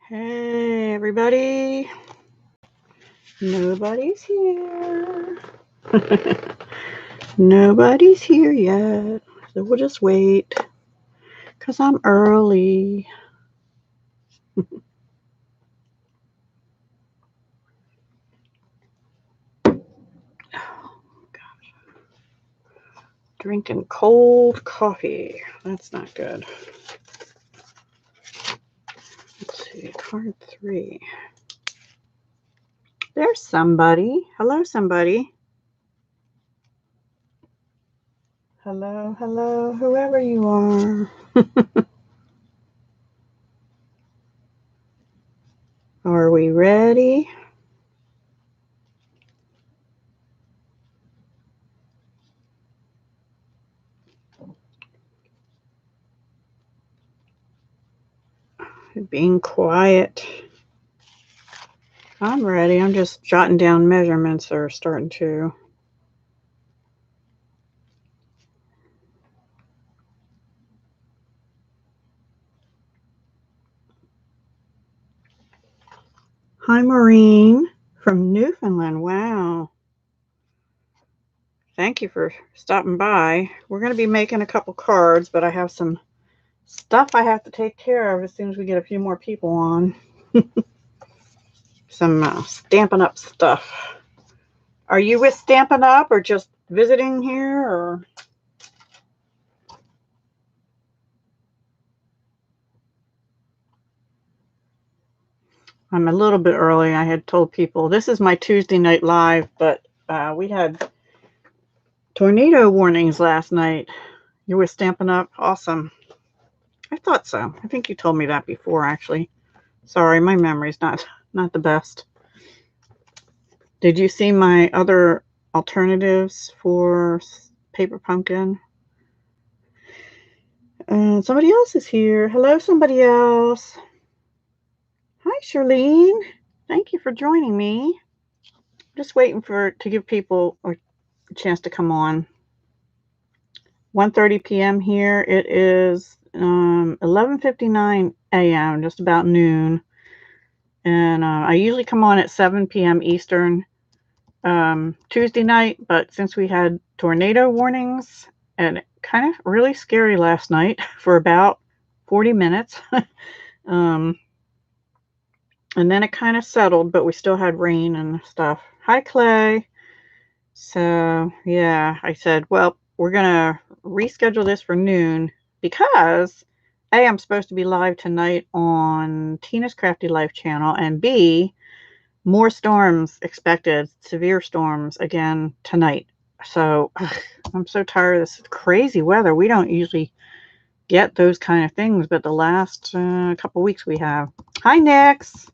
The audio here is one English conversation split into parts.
Hey, everybody. Nobody's here. Nobody's here yet. So we'll just wait because I'm early. Oh, gosh. Drinking cold coffee. That's not good. Let's see. Card 3. There's somebody. Hello, somebody. Hello, hello, whoever you are. Are we ready? Being quiet. I'm ready. I'm just jotting down measurements that are starting to. Hi, Maureen from Newfoundland. Wow. Thank you for stopping by. We're going to be making a couple cards, but I have some stuff I have to take care of as soon as we get a few more people on. Some Stampin' Up stuff. Are you with Stampin' Up or just visiting here? Or I'm a little bit early. I had told people this is my Tuesday night live, but we had tornado warnings last night. You were Stampin' Up? Awesome. I thought so. I think you told me that before, actually. Sorry, my memory's not the best. Did you see my other alternatives for Paper Pumpkin? Somebody else is here. Hello, somebody else. Hi, Charlene. Thank you for joining me. Just waiting to give people a chance to come on. 1:30 p.m. here. It is 11:59 a.m., just about noon. And I usually come on at 7 p.m. Eastern Tuesday night, but since we had tornado warnings and kind of really scary last night for about 40 minutes, and then it kind of settled, but we still had rain and stuff. Hi, Clay. So, yeah, I said, well, we're going to reschedule this for noon because A, I'm supposed to be live tonight on Tina's Crafty Life channel, and B, more storms expected, severe storms again tonight. So I'm so tired of this crazy weather. We don't usually get those kind of things, but the last couple weeks we have. Hi, Nix.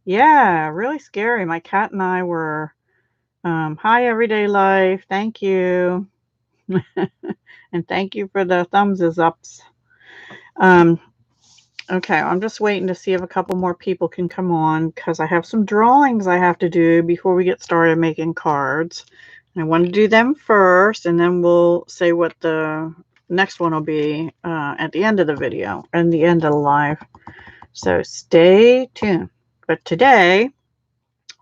Yeah, really scary. My cat and I were, hi, Everyday Life. Thank you. And thank you for the thumbs ups. Okay, I'm just waiting to see if a couple more people can come on because I have some drawings I have to do before we get started making cards. I want to do them first, and then we'll say what the next one will be at the end of the video and the end of the live. So stay tuned. But today,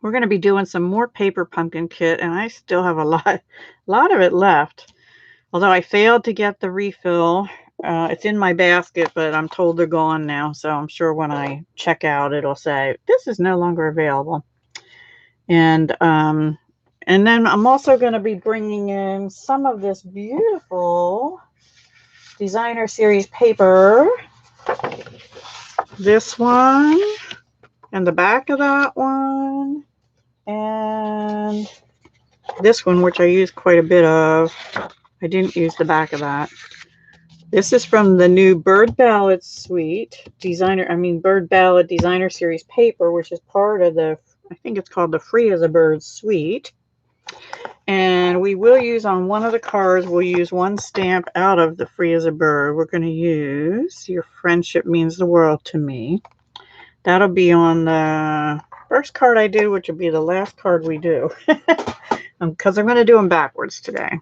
we're going to be doing some more Paper Pumpkin kit, and I still have a lot of it left. Although I failed to get the refill. It's in my basket, but I'm told they're gone now. So I'm sure when I check out, it'll say, this is no longer available. And then I'm also going to be bringing in some of this beautiful designer series paper. This one, and the back of that one, and this one, which I use quite a bit of. I didn't use the back of that. This is from the new Bird Ballad Suite Bird Ballad Designer Series paper, which is part of the, I think it's called the Free as a Bird Suite. And we will use on one of the cards, we'll use one stamp out of the Free as a Bird. We're going to use Your Friendship Means the World to Me. That'll be on the first card I do, which will be the last card we do. Because I'm going to do them backwards today.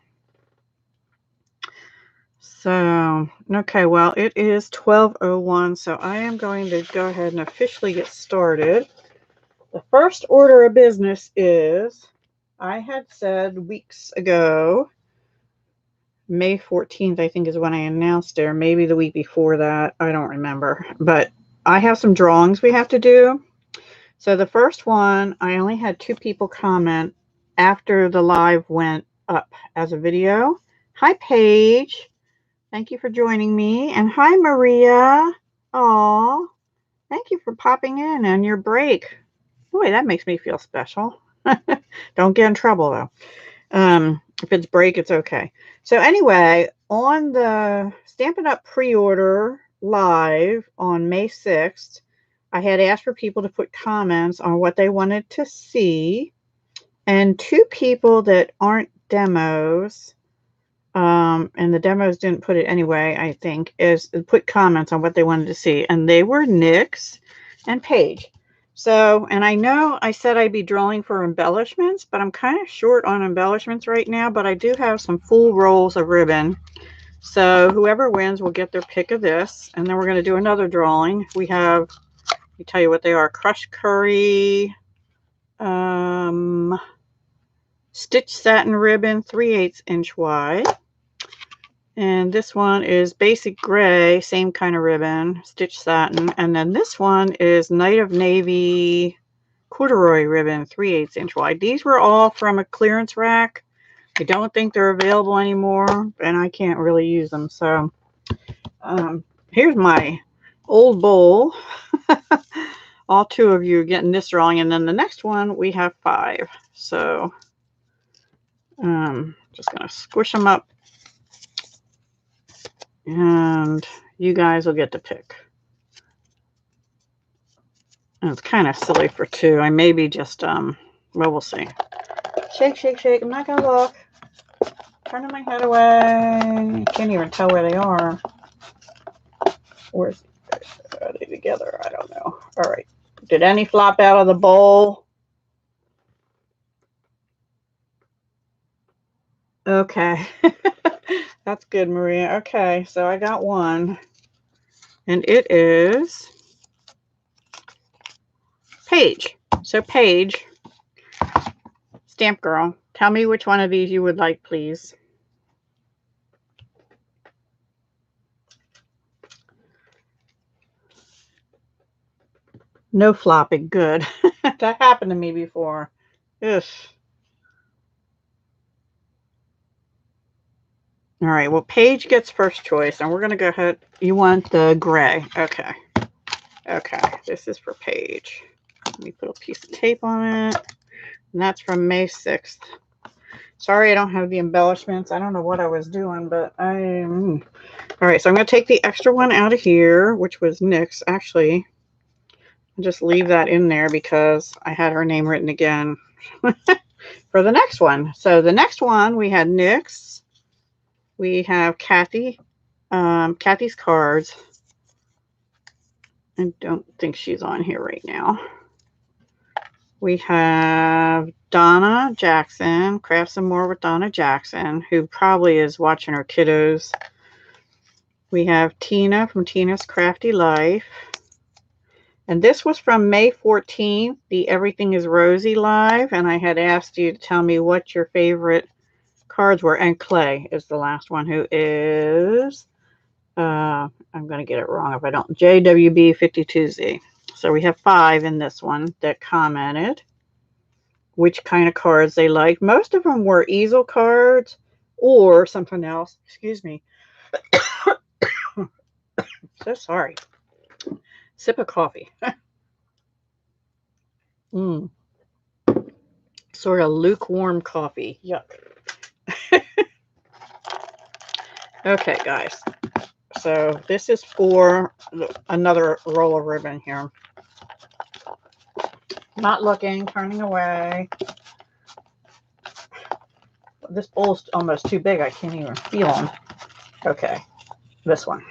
So Okay, well, it is 12:01, so I am going to go ahead and officially get started. The first order of business is, I had said weeks ago, May 14th, I think is when I announced it, or maybe the week before that. I don't remember. But I have some drawings we have to do. So the first one, I only had 2 people comment after the live went up as a video. Hi, Paige. Thank you for joining me. And hi, Maria. Aw, thank you for popping in on your break. Boy, that makes me feel special. Don't get in trouble, though. If it's break, it's okay. So anyway, on the Stampin' Up! Pre-order live on May 6th, I had asked for people to put comments on what they wanted to see. And 2 people that aren't demos, and the demos didn't put it anyway, I think, is put comments on what they wanted to see. And they were Nyx and Paige. So, and I know I said I'd be drawing for embellishments, but I'm kind of short on embellishments right now, but I do have some full rolls of ribbon. So whoever wins will get their pick of this. And then we're going to do another drawing. We have, let me tell you what they are: Crushed Curry, Stitch Satin Ribbon, 3/8 inch wide. And this one is Basic Gray, same kind of ribbon, Stitch Satin. And then this one is Night of Navy Corduroy ribbon, 3/8 inch wide. These were all from a clearance rack. I don't think they're available anymore, and I can't really use them. So here's my old bowl. All 2 of you are getting this drawing. And then the next one, we have 5. So just going to squish them up. And you guys will get to pick. And it's kind of silly for 2. I maybe just, well, we'll see. Shake, shake, shake. I'm not going to look. Turning my head away. Can't even tell where they are. Are they together? I don't know. All right. Did any flop out of the bowl? Okay. That's good, Maria. Okay, so I got one. And it is Paige. So Paige, Stamp Girl, tell me which one of these you would like, please. No flopping. Good. That happened to me before. Ugh. All right, well, Paige gets first choice, and we're going to go ahead. You want the gray. Okay. Okay, this is for Paige. Let me put a piece of tape on it. And that's from May 6th. Sorry I don't have the embellishments. I don't know what I was doing, but all right, so I'm going to take the extra one out of here, which was Nyx. Actually, I'll just leave that in there because I had her name written again for the next one. So the next one, we had Nyx. We have Kathy, Kathy's cards. I don't think she's on here right now. We have Donna Jackson, Craft Some More with Donna Jackson, who probably is watching her kiddos. We have Tina from Tina's Crafty Life. And this was from May 14th, the Everything is Rosy live. And I had asked you to tell me what your favorite cards were. And Clay is the last one, who is, I'm going to get it wrong if I don't, JWB52Z. So we have 5 in this one that commented which kind of cards they liked. Most of them were easel cards or something else. Excuse me. So sorry. Sip of coffee. Sort of lukewarm coffee. Yuck. Okay, guys. So this is for another roll of ribbon here. Not looking, turning away. This bowl's almost too big. I can't even feel them. Okay, this one.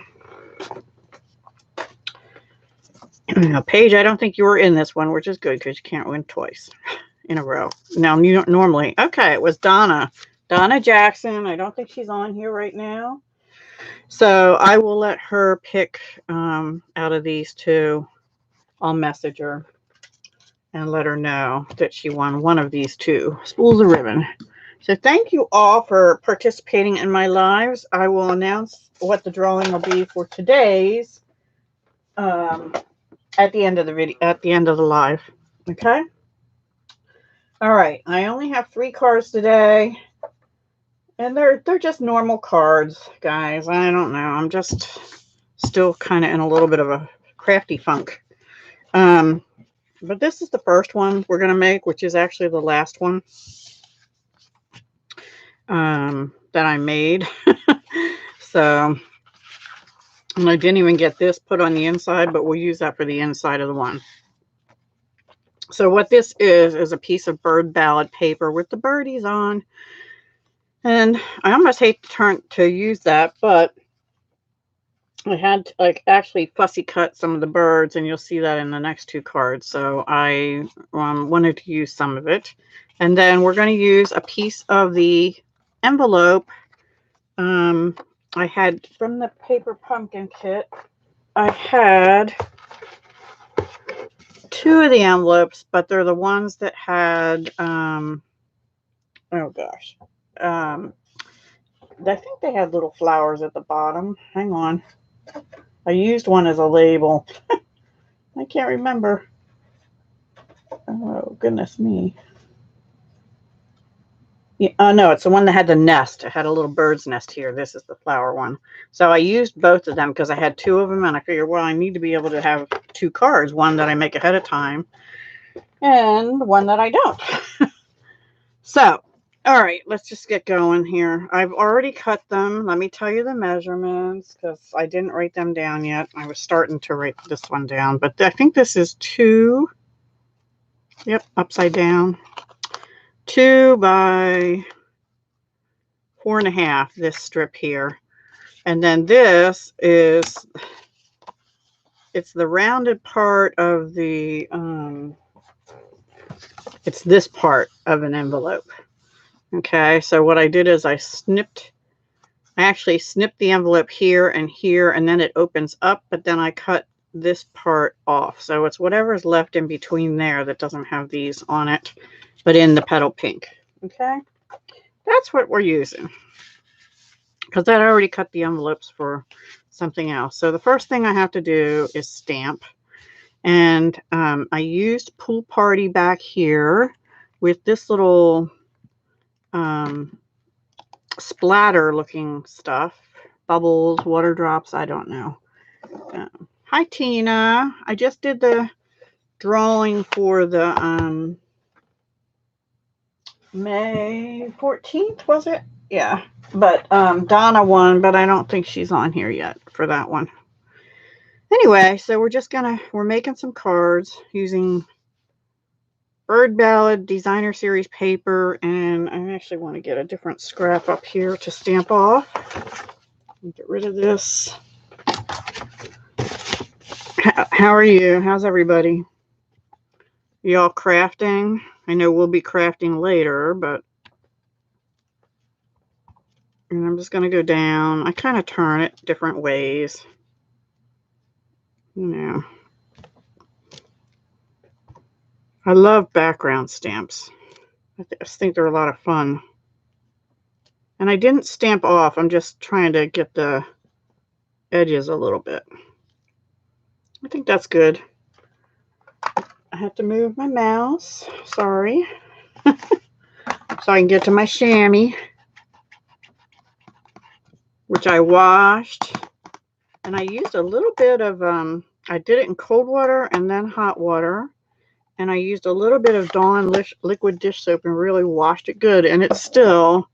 Now, Paige, I don't think you were in this one, which is good because you can't win twice in a row. Now, you don't normally. Okay, it was Donna. Donna Jackson. I don't think she's on here right now. So I will let her pick out of these two. I'll message her and let her know that she won one of these two spools of ribbon. So thank you all for participating in my lives. I will announce what the drawing will be for today's at the end of the video, at the end of the live. Okay. All right. I only have 3 cards today, and they're just normal cards, guys. I don't know. I'm just still kind of in a little bit of a crafty funk. But this is the first one we're going to make, which is actually the last one that I made. So, and I didn't even get this put on the inside, but we'll use that for the inside of the one. So what this is a piece of bird ballad paper with the birdies on. And I almost hate to use that, but I had to like actually fussy cut some of the birds, and you'll see that in the next 2 cards. So I wanted to use some of it. And then we're going to use a piece of the envelope I had from the paper pumpkin kit. I had 2 of the envelopes, but they're the ones that had oh gosh, I think they had little flowers at the bottom. Hang on, I used one as a label. I can't remember. Oh goodness me. Yeah, no, it's the one that had the nest. It had a little bird's nest here. This is the flower one. So I used both of them because I had 2 of them, and I figured, well, I need to be able to have 2 cards, one that I make ahead of time and one that I don't. So, all right, let's just get going here. I've already cut them. Let me tell you the measurements because I didn't write them down yet. I was starting to write this one down, but I think this is 2. Yep, upside down. 2 by 4.5, this strip here. And then this is, it's the rounded part of the, it's this part of an envelope. Okay, so what I did is I actually snipped the envelope here, and then it opens up, but then I cut this part off. So it's whatever's left in between there that doesn't have these on it, but in the petal pink. Okay, that's what we're using, because I already cut the envelopes for something else. So the first thing I have to do is stamp. And I used Pool Party back here with this little splatter looking stuff. Bubbles, water drops, I don't know. Hi, Tina. I just did the drawing for the May 14th, was it? Yeah. But Donna won, but I don't think she's on here yet for that one. Anyway, so we're making some cards using Bird Ballad Designer Series paper, and I actually want to get a different scrap up here to stamp off. Get rid of this. How are you? How's everybody? Y'all crafting? I know we'll be crafting later, but and I'm just going to go down. I kind of turn it different ways. You know. I love background stamps. I just think they're a lot of fun. And I didn't stamp off. I'm just trying to get the edges a little bit. I think that's good. I have to move my mouse. Sorry. So I can get to my chamois, which I washed. And I used a little bit of, I did it in cold water and then hot water. And I used a little bit of Dawn liquid dish soap and really washed it good. And it still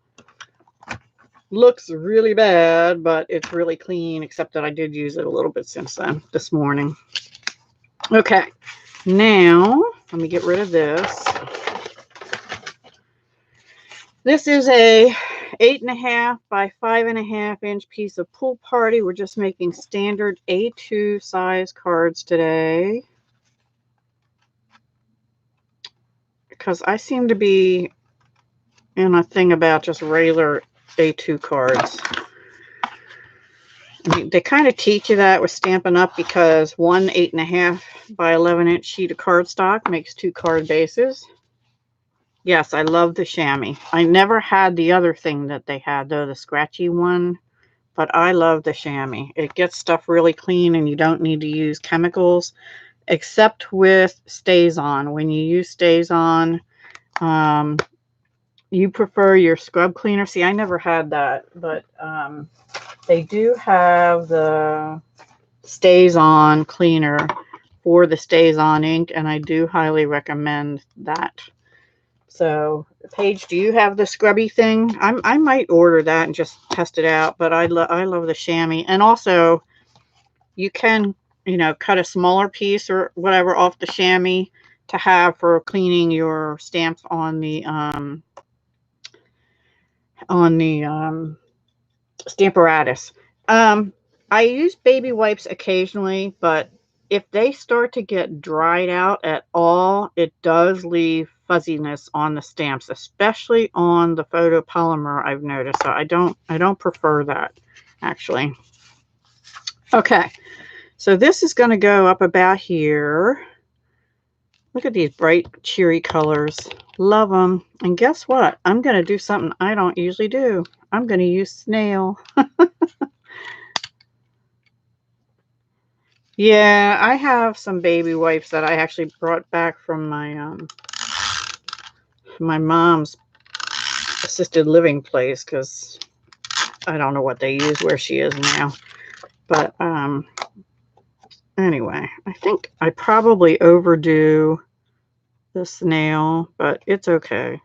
looks really bad, but it's really clean, except that I did use it a little bit since then, this morning. Okay, now let me get rid of this. This is a 8.5 by 5.5 inch piece of Pool Party. We're just making standard A2 size cards today, because I seem to be in a thing about just regular A2 cards. I mean, they kind of teach you that with Stampin' Up! Because one 8.5 by 11-inch sheet of cardstock makes 2 card bases. Yes, I love the chamois. I never had the other thing that they had, though, the scratchy one. But I love the chamois. It gets stuff really clean and you don't need to use chemicals, except with StazOn. When you use StazOn, you prefer your scrub cleaner. See, I never had that, but they do have the StazOn cleaner for the StazOn ink, and I do highly recommend that. So, Paige, do you have the scrubby thing? I might order that and just test it out, but I love the chamois. And also, you can, you know, cut a smaller piece or whatever off the chamois to have for cleaning your stamps on the Stamparatus. I use baby wipes occasionally, but if they start to get dried out at all, it does leave fuzziness on the stamps, especially on the photopolymer, I've noticed. So I don't prefer that, actually. Okay, so this is going to go up about here. Look at these bright, cheery colors. Love them. And guess what? I'm going to do something I don't usually do. I'm going to use snail. Yeah, I have some baby wipes that I actually brought back from my my mom's assisted living place, because I don't know what they use where she is now. But anyway, I think I probably overdo the snail, but it's okay.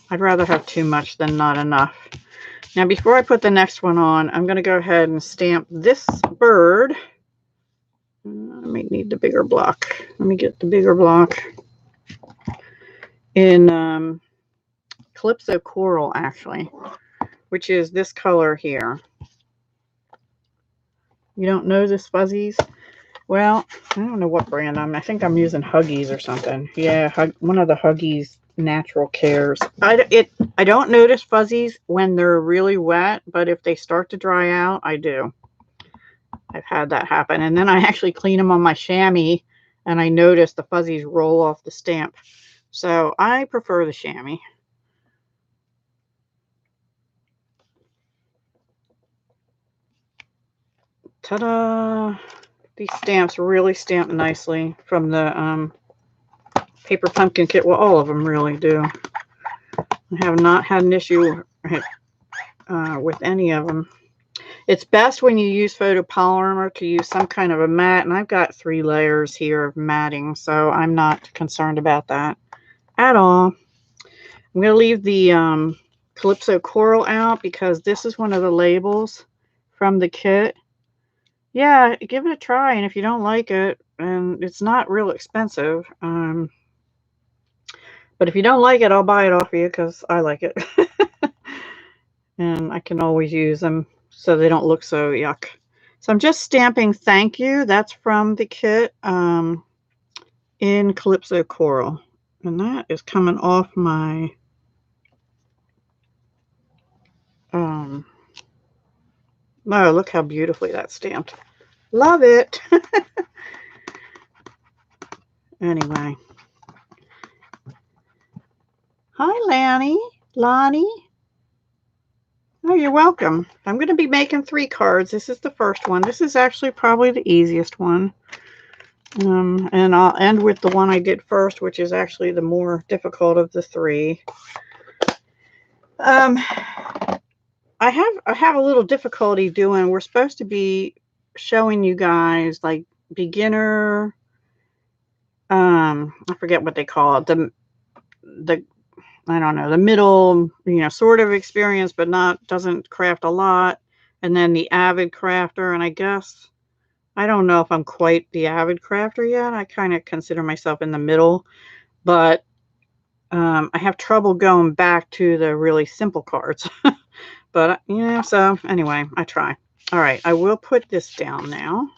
I'd rather have too much than not enough. Now, before I put the next one on, I'm going to go ahead and stamp this bird. I might need the bigger block. Let me get the bigger block. In Calypso Coral, actually, which is this color here. You don't know this fuzzies? Well, I don't know what brand I think I'm using HUGS or something. Yeah, one of the HUGS Natural Cares. I don't notice fuzzies when they're really wet, but if they start to dry out, I do. I've had that happen. And then I actually clean them on my chamois, and I notice the fuzzies roll off the stamp. So I prefer the chamois. Ta-da! These stamps really stamp nicely from the Paper Pumpkin kit. Well, all of them really do. I have not had an issue with any of them. It's best when you use photopolymer to use some kind of a mat, and I've got 3 layers here of matting, so I'm not concerned about that at all. I'm going to leave the Calypso Coral out because this is one of the labels from the kit. Yeah, give it a try, and if you don't like it, and it's not real expensive, but if you don't like it, I'll buy it off of you because I like it. And I can always use them so they don't look so yuck. So I'm just stamping thank you. That's from the kit in Calypso Coral. And that is coming off my oh, look how beautifully that's stamped. Love it. Anyway. Hi, Lonnie. Oh, you're welcome. I'm going to be making 3 cards. This is the first one. This is actually probably the easiest one. And I'll end with the one I did first, which is actually the more difficult of the 3. I have a little difficulty doing, we're supposed to be showing you guys like beginner, I forget what they call it, the I don't know, the middle, sort of experience, but doesn't craft a lot. And then the avid crafter. And I guess, I don't know if I'm quite the avid crafter yet. I kind of consider myself in the middle, but I have trouble going back to the really simple cards. But, so anyway, I try. All right, I will put this down now.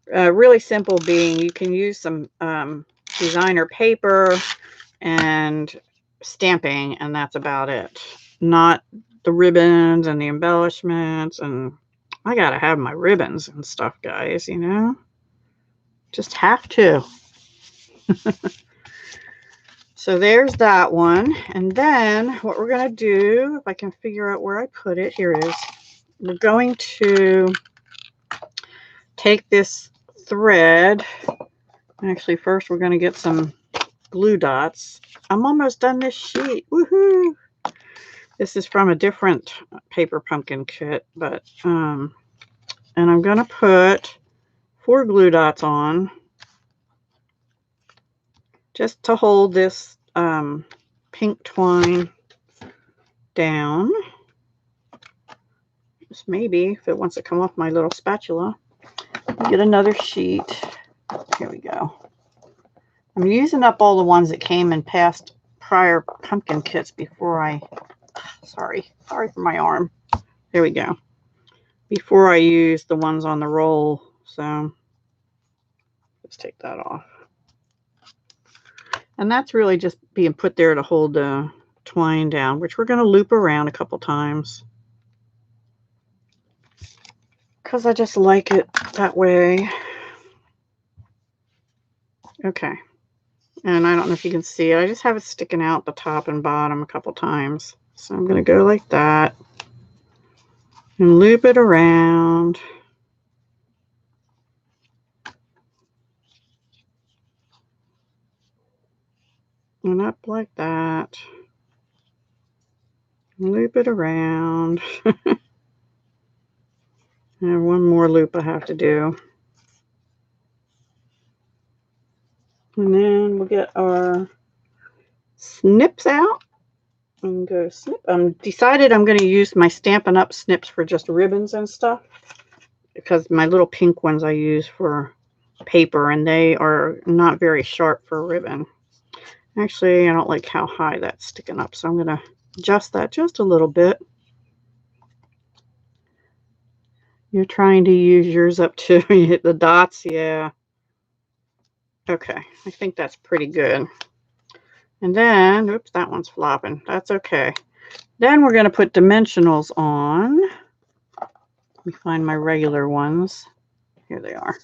Really simple being, you can use some designer paper and stamping, and that's about it. Not the ribbons and the embellishments, and I gotta have my ribbons and stuff, guys, you know? Just have to. So there's that one. And then what we're going to do, if I can figure out where I put it, here it is. We're going to take this thread. Actually, first we're going to get some glue dots. I'm almost done this sheet. Woohoo! This is from a different paper pumpkin kit, but and I'm going to put 4 glue dots on just to hold this pink twine down. Just maybe if it wants to come off my little spatula. Get another sheet. Here we go. I'm using up all the ones that came in past prior pumpkin kits before I, sorry for my arm. There we go. Before I use the ones on the roll. So let's take that off. And that's really just being put there to hold the twine down, which we're going to loop around a couple times. Because I just like it that way. Okay. And I don't know if you can see it. I just have it sticking out the top and bottom a couple times. So I'm going to go like that. And loop it around. And up like that. Loop it around. And one more loop I have to do. And then we'll get our snips out and go snip. Decided I'm going to use my Stampin' Up! Snips for just ribbons and stuff, because my little pink ones I use for paper, and they are not very sharp for ribbon. Actually, I don't like how high that's sticking up, so I'm going to adjust that just a little bit. You're trying to use yours up too. You hit the dots, yeah. Okay, I think that's pretty good. And then, oops, that one's flopping. That's okay. Then we're going to put dimensionals on. Let me find my regular ones. Here they are.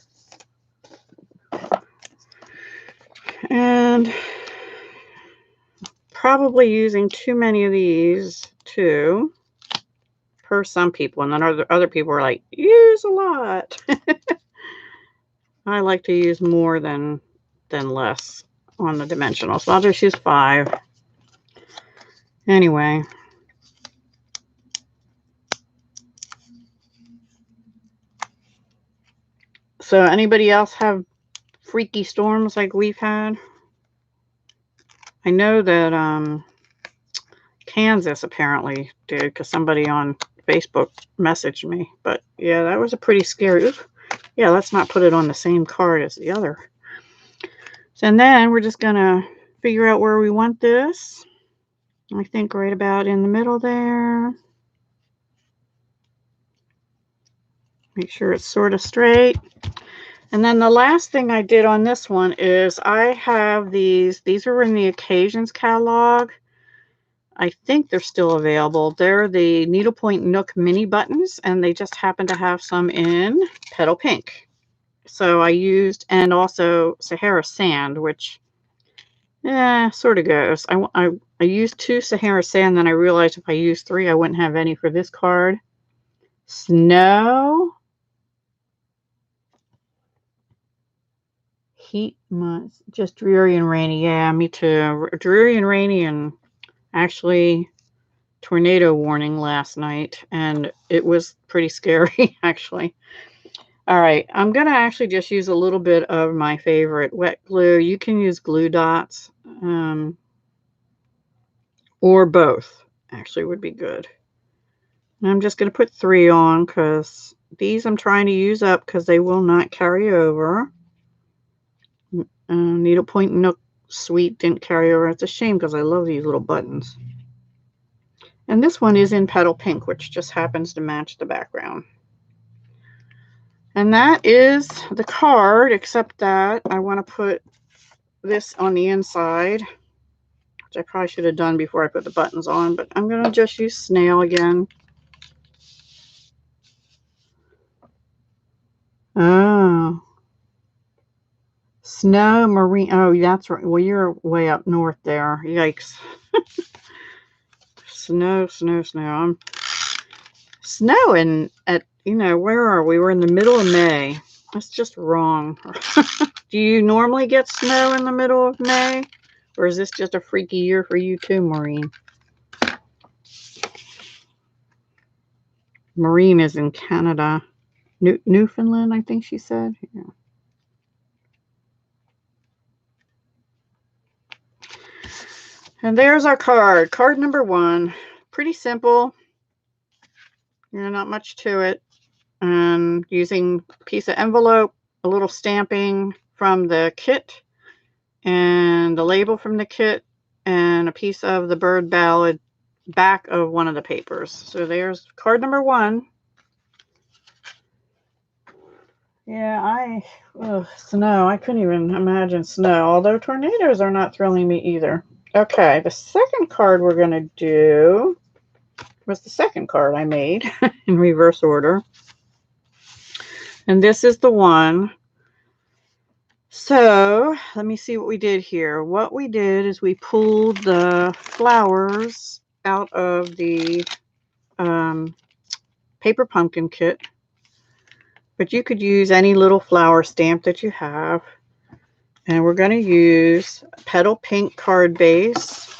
And probably using too many of these too, per some people. And then other people are like, use a lot. I like to use more than less on the dimensionals. So I'll just use 5. Anyway. So anybody else have freaky storms like we've had? I know that Kansas apparently did, because somebody on Facebook messaged me. But yeah, that was a pretty scary. Oops. Yeah, let's not put it on the same card as the other. And then we're just going to figure out where we want this. I think right about in the middle there. Make sure it's sort of straight. And then the last thing I did on this one is I have these. These are in the Occasions catalog. I think they're still available. They're the Needlepoint Nook mini buttons, and they just happen to have some in Petal Pink. So I used, and also Sahara Sand, which sort of goes. I used 2 Sahara Sand, then I realized if I used 3, I wouldn't have any for this card. Snow. Heat months. Just dreary and rainy. Yeah, me too. Dreary and rainy, and actually tornado warning last night, and it was pretty scary, actually. All right, I'm going to actually just use a little bit of my favorite wet glue. You can use glue dots, or both, actually would be good. And I'm just going to put 3 on, because these I'm trying to use up because they will not carry over. Needlepoint Nook Sweet didn't carry over. It's a shame because I love these little buttons. And this one is in Petal Pink, which just happens to match the background. And that is the card, except that I want to put this on the inside which I probably should have done before I put the buttons on, but I'm going to just use snail again. Oh. Snow marine. Oh, that's right. Well, you're way up north there. Yikes. Snow, snow, snow. I'm snowing at, where are we? We're in the middle of May. That's just wrong. Do you normally get snow in the middle of May? Or is this just a freaky year for you too, Maureen? Maureen is in Canada. Newfoundland, I think she said. Yeah. And there's our card. Card number 1. Pretty simple. Not much to it. And using a piece of envelope, a little stamping from the kit, and the label from the kit, and a piece of the bird ballad back of one of the papers. So there's card number 1. Yeah, snow. I couldn't even imagine snow, although tornadoes are not thrilling me either. Okay, the second card we're going to do was the second card I made in reverse order. And this is the one. So let me see what we did here. What we did is we pulled the flowers out of the paper pumpkin kit. But you could use any little flower stamp that you have. And we're going to use Petal Pink card base.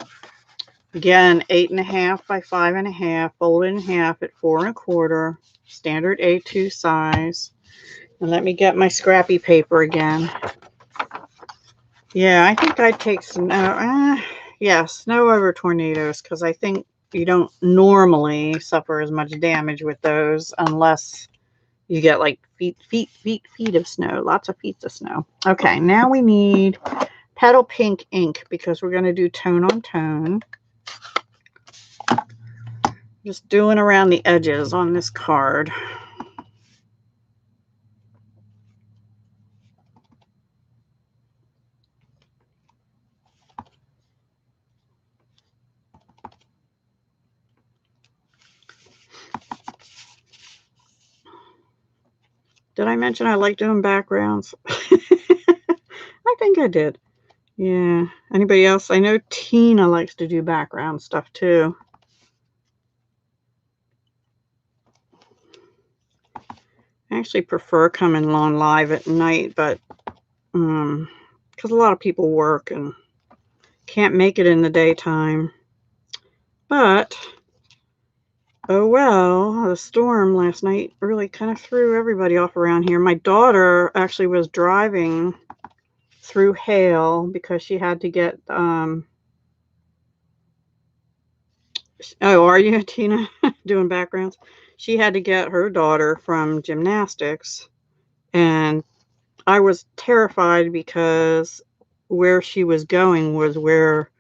Again, 8.5 by 5.5, folded in half at 4 1/4, standard A2 size. And let me get my scrappy paper again. Yeah, I think I'd take snow. Yeah, snow over tornadoes, because I think you don't normally suffer as much damage with those unless you get like feet of snow, lots of feet of snow. Okay, now we need Petal Pink ink because we're going to do tone on tone. Just doing around the edges on this card. Did I mention I like doing backgrounds? I think I did. Yeah. Anybody else? I know Tina likes to do background stuff too. I actually prefer coming on live at night, but because a lot of people work and can't make it in the daytime. But oh well, the storm last night really kind of threw everybody off around here. My daughter actually was driving through hail because she had to get oh, are you, Tina, doing backgrounds? She had to get her daughter from gymnastics, and I was terrified because where she was going was where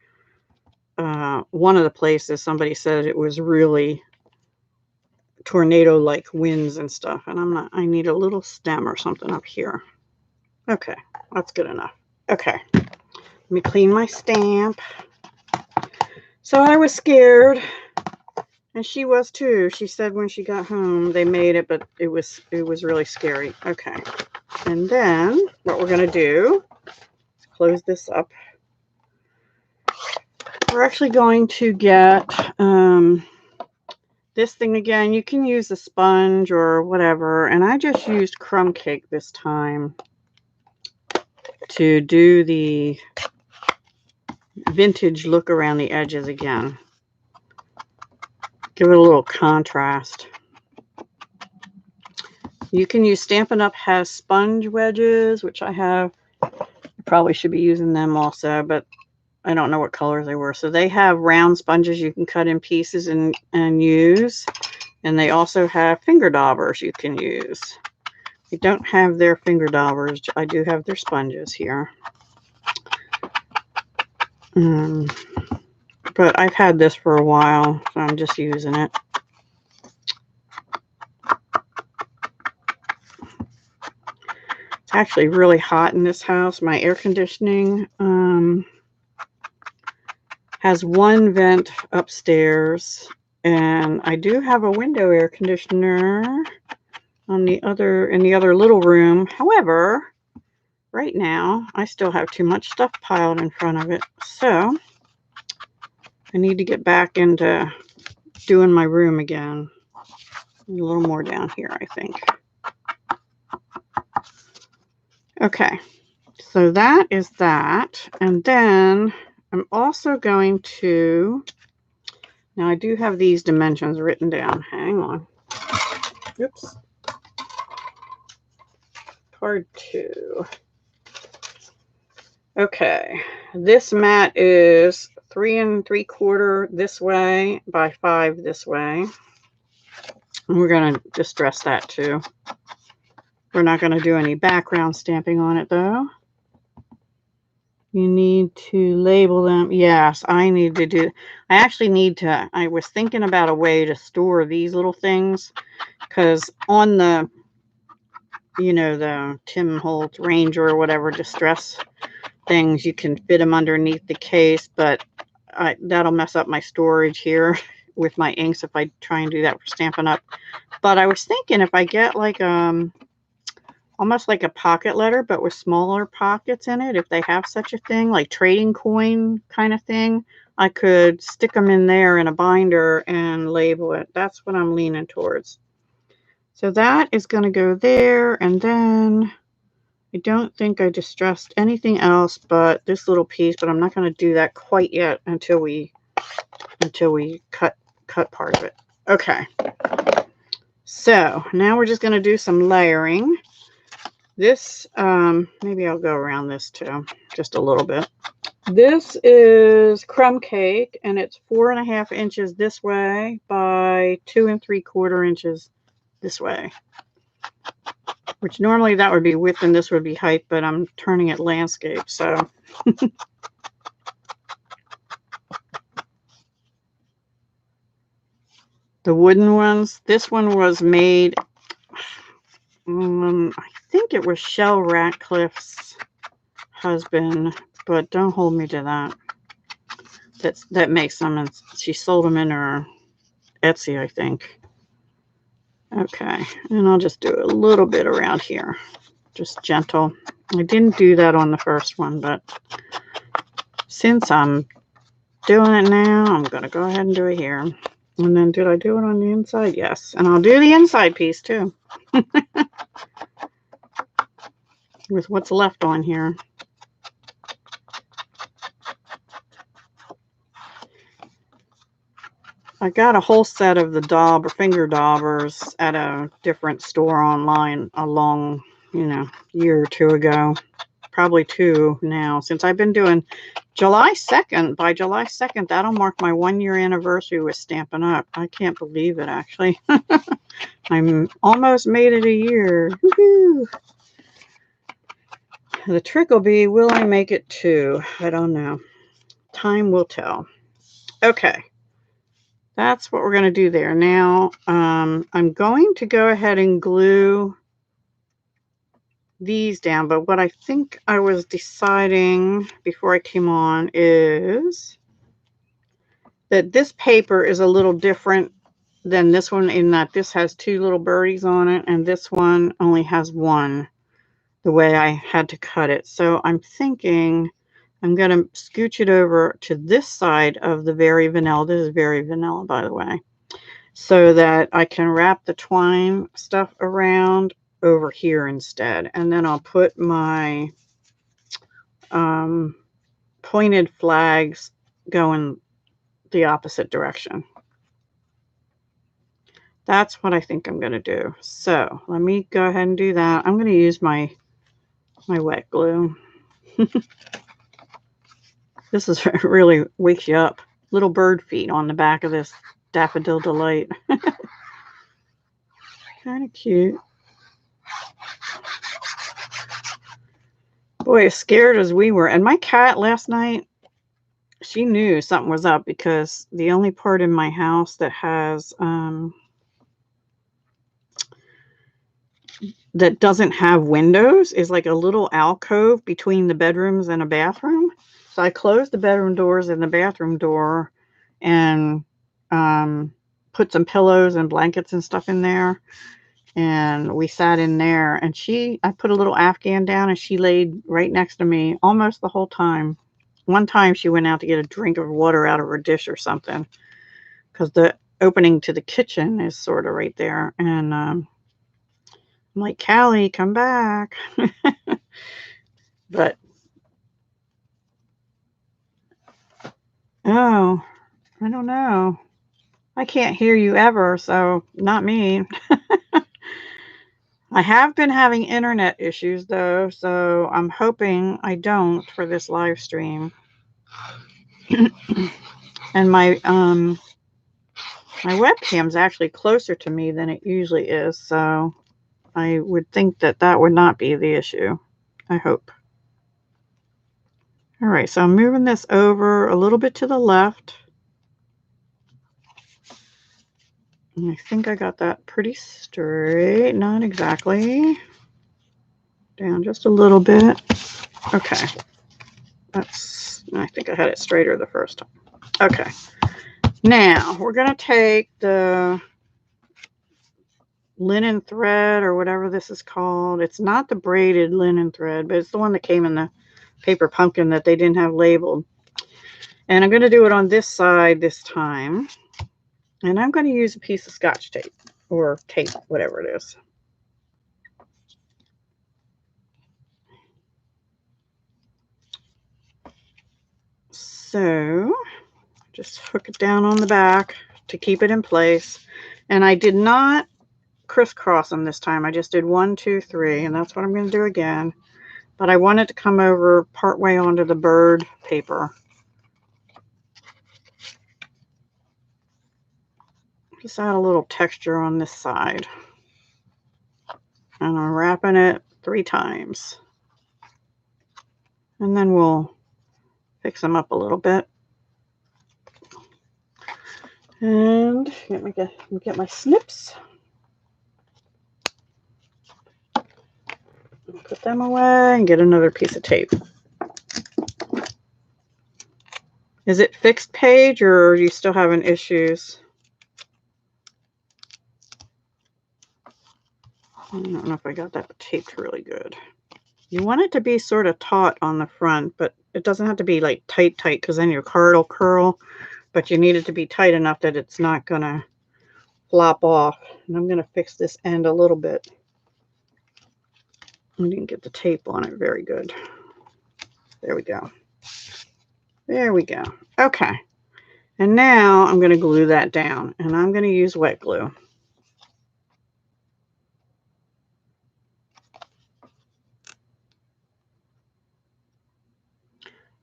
one of the places somebody said it was really tornado-like winds and stuff, and I need a little stem or something up here. Okay, that's good enough. Okay, let me clean my stamp. So I was scared, and she was too. She said when she got home they made it, but it was really scary. Okay, and then what we're gonna do is close this up. We're actually going to get this thing again. You can use a sponge or whatever, and I just used crumb cake this time to do the vintage look around the edges again. Give it a little contrast. You can use Stampin' Up! Has sponge wedges, which I have. I probably should be using them also, but I don't know what colors they were. So they have round sponges you can cut in pieces and use. And they also have finger daubers you can use. I don't have their finger daubers. I do have their sponges here. But I've had this for a while, so I'm just using it. It's actually really hot in this house. My air conditioning Has one vent upstairs, and I do have a window air conditioner on in the other little room. However, right now I still have too much stuff piled in front of it, so I need to get back into doing my room again. A little more down here, I think. Okay, so that is that. And then I'm also going to, now I do have these dimensions written down. Hang on. Oops. Card 2. Okay, this mat is 3 3/4 this way by 5 this way. And we're going to distress that too. We're not going to do any background stamping on it though. You need to label them. Yes, I need to do. I actually need to. I was thinking about a way to store these little things, because on the, you know, the Tim Holtz Ranger or whatever distress things, you can fit them underneath the case, but that'll mess up my storage here with my inks if I try and do that for Stampin' Up. But I was thinking if I get like almost like a pocket letter, but with smaller pockets in it, if they have such a thing, like trading coin kind of thing, I could stick them in there in a binder and label it. That's what I'm leaning towards. So that is going to go there, and then I don't think I distressed anything else but this little piece, but I'm not going to do that quite yet until we cut part of it. Okay. So now we're just going to do some layering. This, maybe I'll go around this too, just a little bit. This is crumb cake, and it's 4.5 inches this way by 2 3/4 inches this way. Which normally that would be width and this would be height, but I'm turning it landscape, so. The wooden ones, this one was made, I think it was Shell Ratcliffe's husband, but don't hold me to that. That makes them, and she sold them in her Etsy, I think. Okay, and I'll just do a little bit around here, just gentle. I didn't do that on the first one, but since I'm doing it now, I'm going to go ahead and do it here. And then did I do it on the inside? Yes, and I'll do the inside piece too. With what's left on here. I got a whole set of the finger daubers at a different store online a long, year or two ago. Probably 2 now, since I've been doing July 2nd. By July 2nd, that'll mark my 1-year anniversary with Stampin' Up. I can't believe it, actually. I'm almost made it a year. Woohoo! The trick will be, will I make it 2? I don't know. Time will tell. Okay. That's what we're going to do there. Now, I'm going to go ahead and glue these down, but what I think I was deciding before I came on is that this paper is a little different than this one, in that this has 2 little birdies on it, and this one only has 1, the way I had to cut it. So I'm thinking I'm going to scooch it over to this side of the Very Vanilla. This is Very Vanilla, by the way, so that I can wrap the twine stuff around over here instead. And then I'll put my pointed flags going the opposite direction. That's what I think I'm going to do. So let me go ahead and do that. I'm going to use my wet glue. This is really wakes you up. Little bird feet on the back of this Daffodil Delight. Kind of cute. Boy, as scared as we were. And my cat last night, she knew something was up, because the only part in my house that has that doesn't have windows is like a little alcove between the bedrooms and a bathroom. So I closed the bedroom doors and the bathroom door and put some pillows and blankets and stuff in there. And we sat in there, and I put a little Afghan down, and she laid right next to me almost the whole time. One time she went out to get a drink of water out of her dish or something, because the opening to the kitchen is sort of right there. And I'm like, Callie, come back. But, oh, I don't know. I can't hear you ever, so not me. I have been having internet issues, though, so I'm hoping I don't for this live stream. And my webcam's actually closer to me than it usually is, so I would think that that would not be the issue. I hope. All right, so I'm moving this over a little bit to the left. And I think I got that pretty straight. Not exactly. Down just a little bit. Okay. I think I had it straighter the first time. Okay. Now, we're going to take the linen thread or whatever this is called. It's not the braided linen thread, but it's the one that came in the paper pumpkin that they didn't have labeled. And I'm going to do it on this side this time. And I'm going to use a piece of Scotch tape or tape, whatever it is. So just hook it down on the back to keep it in place. And I did not crisscross them this time. I just did 1, 2, 3, and that's what I'm going to do again. But I want it to come over partway onto the bird paper. Just add a little texture on this side. And I'm wrapping it 3 times. And then we'll fix them up a little bit. And let me get my snips. Put them away and get another piece of tape. Is it fixed, Paige, or are you still having issues? I don't know if I got that taped really good. You want it to be sort of taut on the front, but it doesn't have to be like tight, because then your card will curl. But you need it to be tight enough that it's not going to flop off. And I'm going to fix this end a little bit. I didn't get the tape on it very good. There we go. There we go. Okay. And now I'm going to glue that down. And I'm going to use wet glue.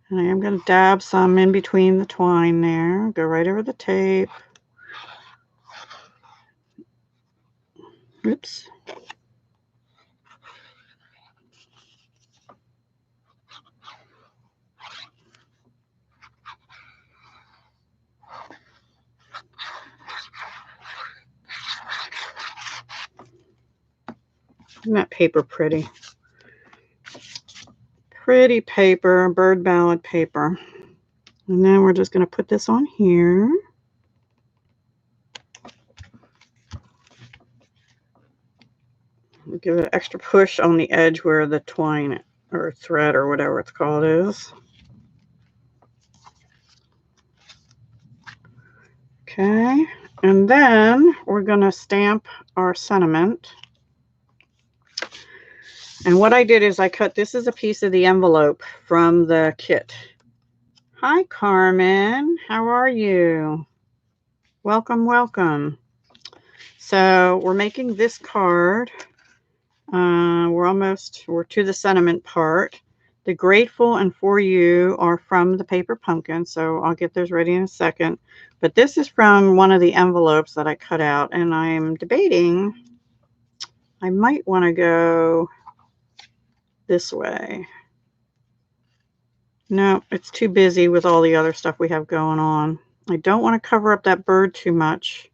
And I am going to dab some in between the twine there. Go right over the tape. Oops. Isn't that paper pretty? Pretty paper, bird ballad paper. And then we're just going to put this on here. Give it an extra push on the edge where the twine or thread or whatever it's called is. Okay, and then we're going to stamp our sentiment. And what I did is I cut, this is a piece of the envelope from the kit. Hi, Carmen. How are you? Welcome, welcome. So we're making this card. We're to the sentiment part. The grateful and for you are from the paper pumpkin, so I'll get those ready in a second. But this is from one of the envelopes that I cut out, and I'm debating I might want to go this way. No, it's too busy with all the other stuff we have going on. I don't want to cover up that bird too much.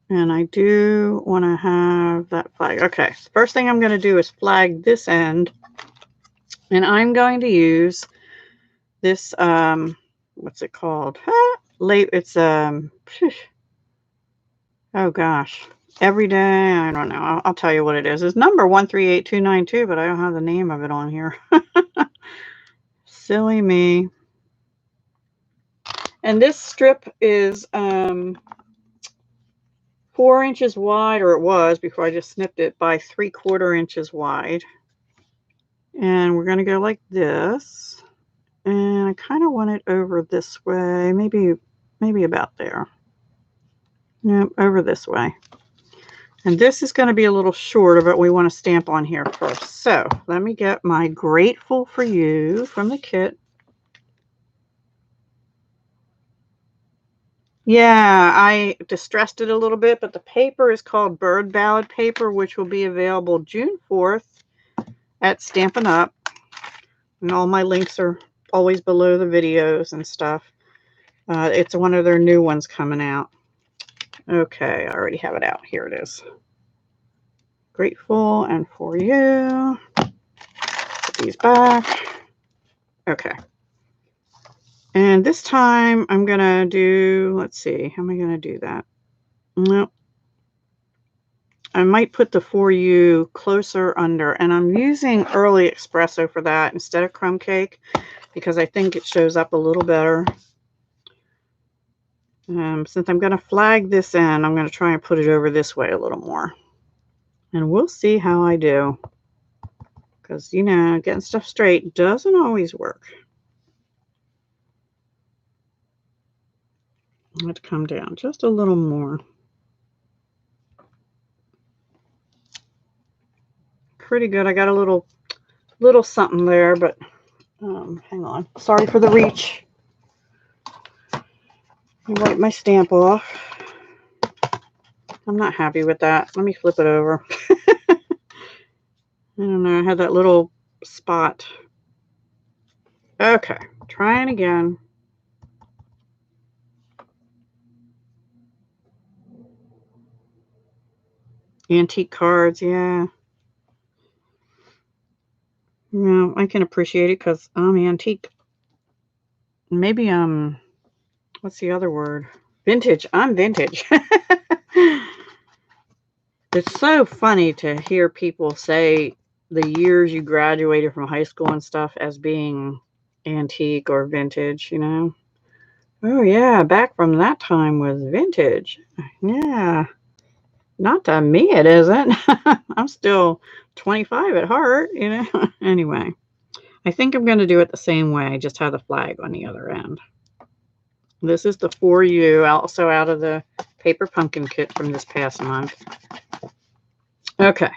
And I do want to have that flag. Okay, first thing I'm going to do is flag this end. And I'm going to use this, what's it called? It's, oh gosh, every day, I don't know. I'll tell you what it is. It's number 138292, but I don't have the name of it on here. Silly me. And this strip is 4 inches wide, or it was before I just snipped it, by 3/4 inches wide. And we're going to go like this. And I kind of want it over this way, maybe about there. Nope, over this way. And this is going to be a little shorter, but we want to stamp on here first. So let me get my Grateful for You from the kit. Yeah, I distressed it a little bit, but the paper is called Bird Ballad paper, which will be available June 4th at Stampin' Up. And all my links are always below the videos and stuff. It's one of their new ones coming out. Okay, I already have it out. Here it is. Grateful and for you. Put these back. Okay. And this time I'm going to do, let's see, how am I going to do that? Nope. I might put the For You closer under, and I'm using Early Espresso for that instead of Crumb Cake because I think it shows up a little better. Since I'm going to flag this in, I'm going to try and put it over this way a little more. And we'll see how I do. Because, you know, getting stuff straight doesn't always work. Let's come down just a little more. Pretty good. I got a little something there, but hang on. Sorry for the reach. Wipe my stamp off. I'm not happy with that. Let me flip it over. I don't know. I had that little spot. Okay. Trying again. Antique cards, yeah. Yeah, I can appreciate it because I'm antique. Maybe what's the other word? Vintage. I'm vintage. It's so funny to hear people say the years you graduated from high school and stuff as being antique or vintage, you know? Oh yeah, back from that time was vintage. Yeah. Not to me it isn't. I'm still 25 at heart, you know? Anyway, I think I'm going to do it the same way. I just have the flag on the other end. This is the For You, also out of the Paper Pumpkin kit from this past month. Okay.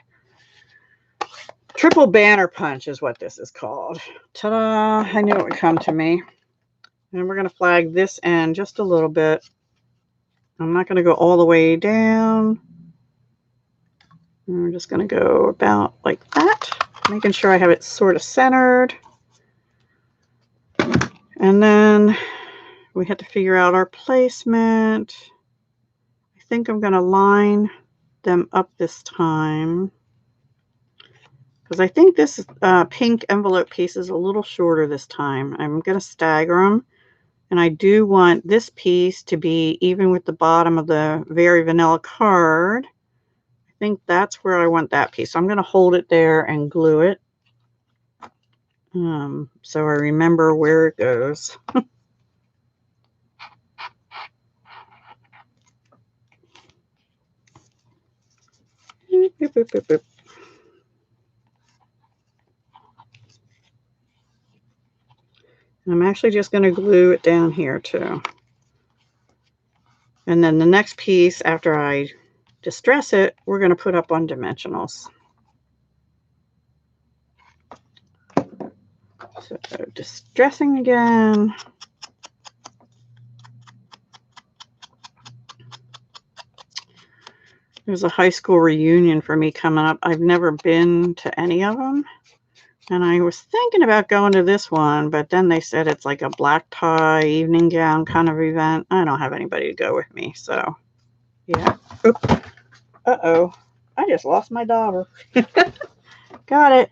Triple Banner Punch is what this is called. Ta-da! I knew it would come to me. And we're going to flag this end just a little bit. I'm not going to go all the way down. And we're just going to go about like that, making sure I have it sort of centered. And then we have to figure out our placement. I think I'm going to line them up this time, because I think this pink envelope piece is a little shorter this time. I'm going to stagger them. And I do want this piece to be even with the bottom of the Very Vanilla card. I think that's where I want that piece. So I'm going to hold it there and glue it. So I remember where it goes. Boop, boop, boop, boop. I'm actually just going to glue it down here too. And then the next piece, after I distress it, we're going to put up on dimensionals. So distressing again. There's a high school reunion for me coming up. I've never been to any of them. And I was thinking about going to this one, but then they said it's like a black tie, evening gown kind of event. I don't have anybody to go with me, so yeah. Oop. Uh-oh. I just lost my daughter. Got it.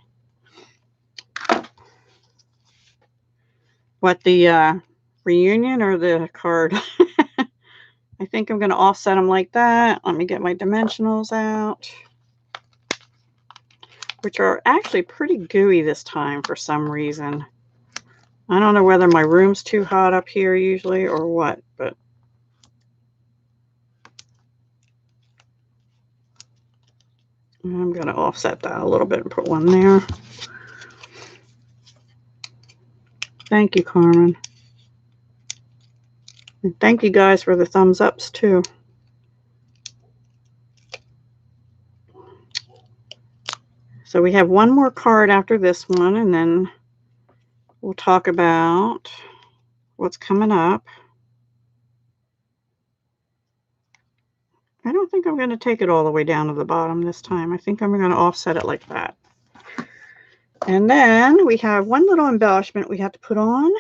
What, the reunion or the card? I think I'm going to offset them like that. Let me get my dimensionals out, which are actually pretty gooey this time for some reason. I don't know whether my room's too hot up here usually or what, but I'm going to offset that a little bit and put one there. Thank you, Carmen. And thank you guys for the thumbs ups too. So we have one more card after this one, and then we'll talk about what's coming up. I don't think I'm going to take it all the way down to the bottom this time. I think I'm going to offset it like that. And then we have one little embellishment we have to put on.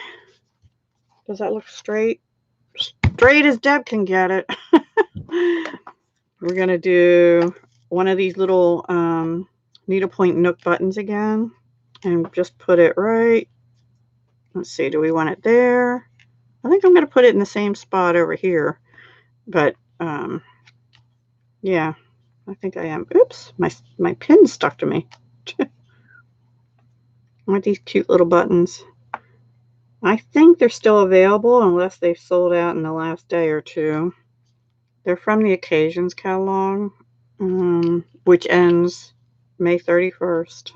Does that look straight? Straight as Deb can get it. We're going to do one of these little needlepoint nook buttons again. And just put it right. Let's see, do we want it there? I think I'm going to put it in the same spot over here. But, yeah, I think I am. Oops, my pin stuck to me. Aren't these cute little buttons? I think they're still available unless they've sold out in the last day or two. They're from the Occasions catalog, which ends May 31st.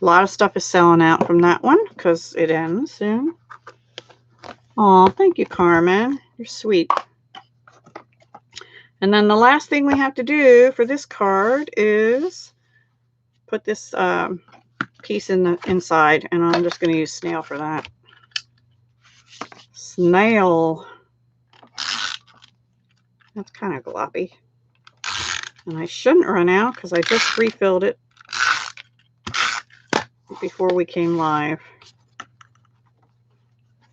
A lot of stuff is selling out from that one because it ends soon. Oh, thank you, Carmen. You're sweet. And then the last thing we have to do for this card is put this piece in the inside, and I'm just going to use snail for that. Snail. That's kind of gloppy. And I shouldn't run out because I just refilled it before we came live.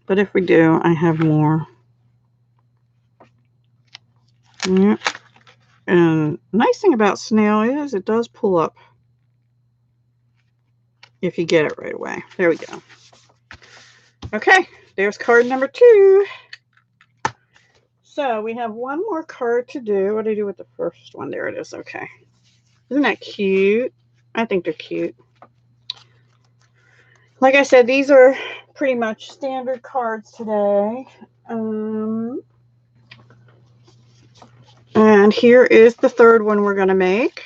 But if we do, I have more. Yep. And nice thing about snail is it does pull up if you get it right away. There we go. Okay, there's card number 2. So we have one more card to do. What do I do with the first one? There it is. Okay. Isn't that cute? I think they're cute. Like I said, these are pretty much standard cards today. And here is the third one we're going to make.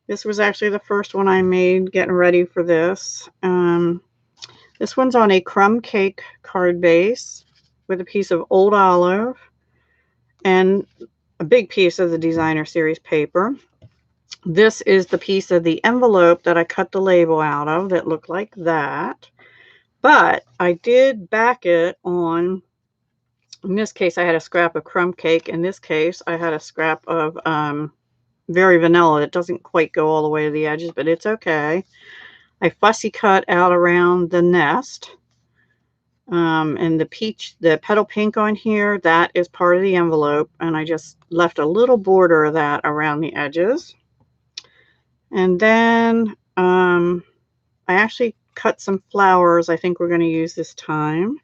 This was actually the first one I made getting ready for this. This one's on a crumb cake card base with a piece of old olive and a big piece of the designer series paper. This is the piece of the envelope that I cut the label out of that looked like that. But I did back it on, in this case, I had a scrap of crumb cake. In this case, I had a scrap of very vanilla. It doesn't quite go all the way to the edges, but it's okay. I fussy cut out around the nest. And the peach, the petal pink on here, that is part of the envelope. And I just left a little border of that around the edges. And then I actually cut some flowers I think we're going to use this time.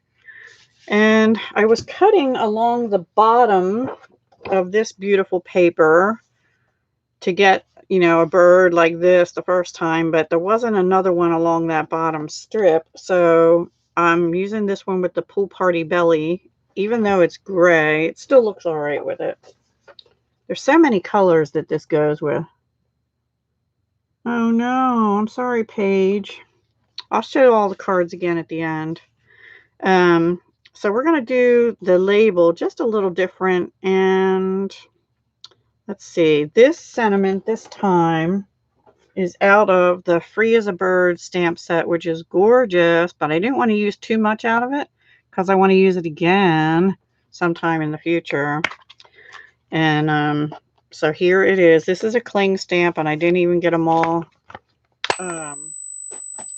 And I was cutting along the bottom of this beautiful paper to get, you know, a bird like this the first time, but there wasn't another one along that bottom strip. So I'm using this one with the pool party belly. Even though it's gray, it still looks all right with it. There's so many colors that this goes with. Oh no, I'm sorry, Paige. I'll show all the cards again at the end. So we're going to do the label just a little different. And let's see, this sentiment this time is out of the Free as a Bird stamp set, which is gorgeous, but I didn't want to use too much out of it because I want to use it again sometime in the future. And so here it is. This is a cling stamp, and I didn't even get them all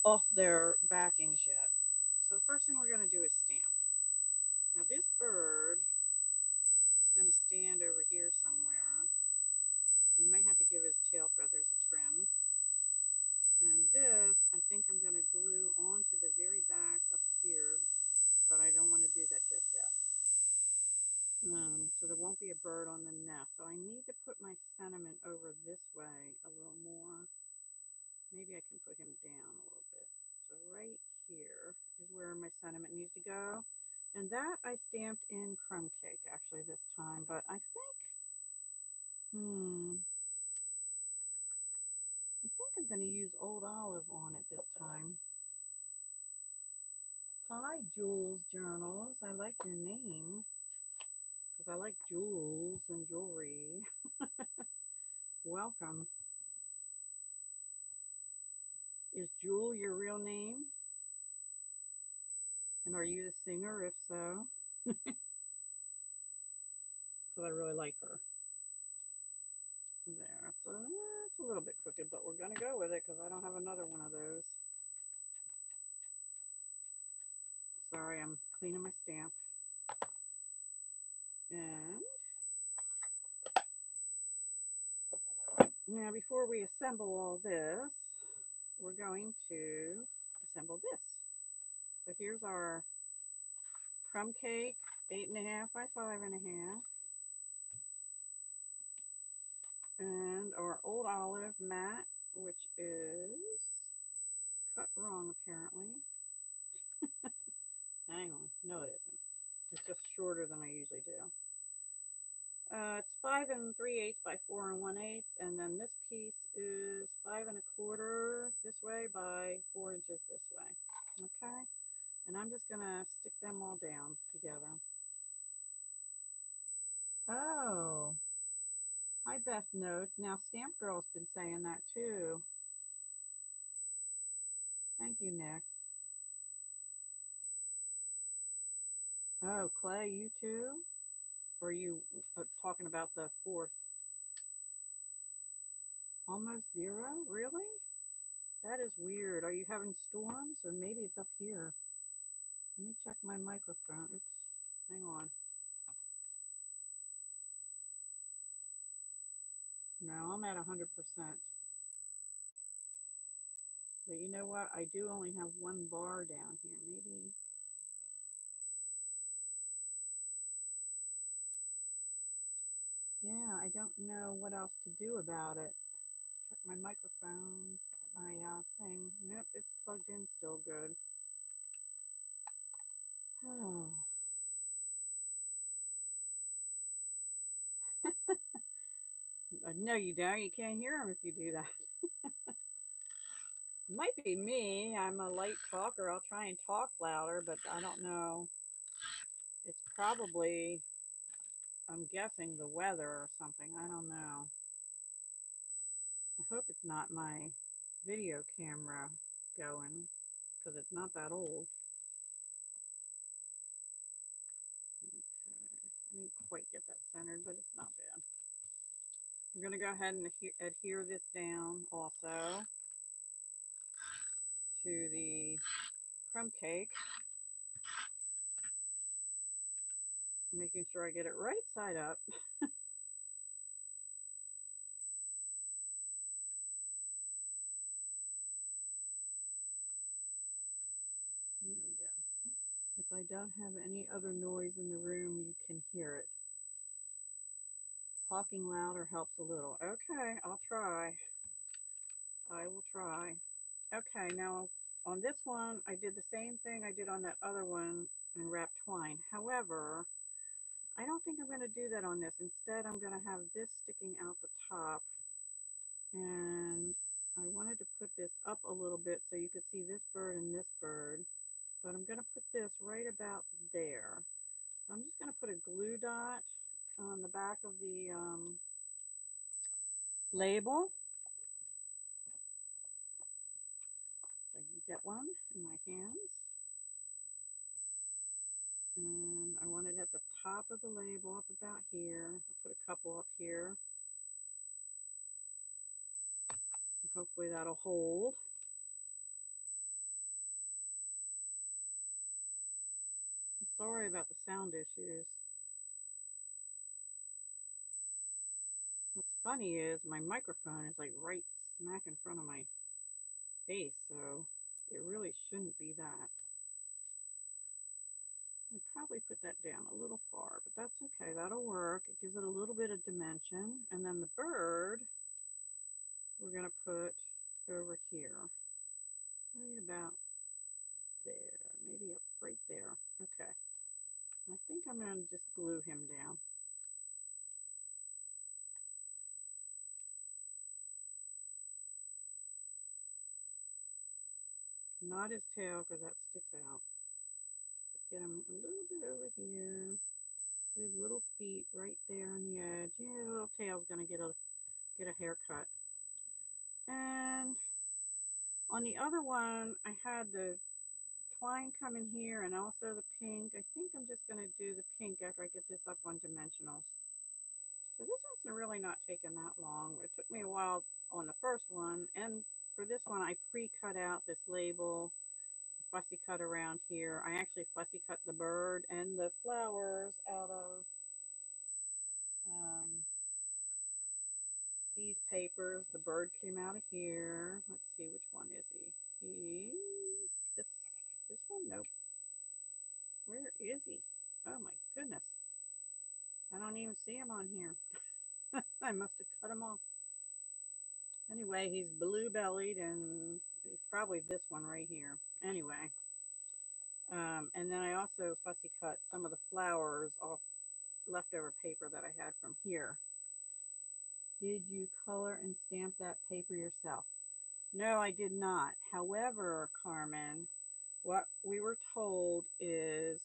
off their backings yet. So the first thing we're going to do is stamp. Now this bird is going to stand over here somewhere. We might have to give his tail feathers a trim. And this, I think I'm going to glue onto be a bird on the nest. So I need to put my sentiment over this way a little more. Maybe I can put him down a little bit. So right here is where my sentiment needs to go. And that I stamped in crumb cake actually this time, but I think, I'm going to use Old Olive on it this time. Hi, Jules Journals. I like your name because I like jewels and jewelry. Welcome. Is Jewel your real name? And are you the singer, if so? Because I really like her. There, it's a little bit crooked, but we're going to go with it because I don't have another one of those. Sorry, I'm cleaning my stamp. And now before we assemble all this, we're going to assemble this. So here's our crumb cake, 8.5 by 5.5. And our Old Olive mat, which is cut wrong apparently. Hang on, no it isn't. It's just shorter than I usually do. It's 5 3/8 by 4 1/8, and then this piece is 5 1/4 this way by 4 inches this way. Okay, and I'm just gonna stick them all down together. Oh, hi Beth Notes. Now Stamp Girl's been saying that too. Thank you, Nick. Oh, Clay, you too? Or are you talking about the 4th? Almost 0? Really? That is weird. Are you having storms? Or maybe it's up here. Let me check my microphone. Oops. Hang on. No, I'm at 100%. But you know what? I do only have one bar down here. Maybe. Yeah, I don't know what else to do about it. Check my microphone, my thing. Nope, it's plugged in still good. Oh. No, you don't. You can't hear them if you do that. Might be me. I'm a light talker. I'll try and talk louder, but I don't know. It's probably, I'm guessing, the weather or something. I don't know. I hope it's not my video camera going, because it's not that old. Okay. I didn't quite get that centered, but it's not bad. I'm going to go ahead and adhere this down also to the crumb cake, making sure I get it right side up. There we go. If I don't have any other noise in the room, you can hear it. Talking louder helps a little. Okay, I'll try. I will try. Okay, now on this one, I did the same thing I did on that other one and wrapped twine. However, I don't think I'm going to do that on this. Instead, I'm going to have this sticking out the top. And I wanted to put this up a little bit so you could see this bird and this bird. But I'm going to put this right about there. I'm just going to put a glue dot on the back of the label. I can get one in my hands. And I want it at the top of the label, up about here. I'll put a couple up here. Hopefully that'll hold. I'm sorry about the sound issues. What's funny is my microphone is like right smack in front of my face, so it really shouldn't be that. I probably put that down a little far, but that's okay. That'll work. It gives it a little bit of dimension. And then the bird, we're going to put over here. Right about there. Maybe up right there. Okay. I think I'm going to just glue him down. Not his tail because that sticks out. Get him a little bit over here. Put his little feet right there on the edge. Yeah, his little tail's going to get a haircut. And on the other one, I had the twine come in here and also the pink. I think I'm just going to do the pink after I get this up on dimensionals. So this one's really not taking that long. It took me a while on the first one, and for this one I pre-cut out this label, fussy cut around here. I actually fussy cut the bird and the flowers out of these papers. The bird came out of here. Let's see, which one is he? He's this one? Nope. Where is he? Oh my goodness. I don't even see him on here. I must have cut him off. Anyway, he's blue-bellied, and he's probably this one right here. Anyway, and then I also fussy cut some of the flowers off leftover paper that I had from here. Did you color and stamp that paper yourself? No, I did not. However, Carmen, what we were told is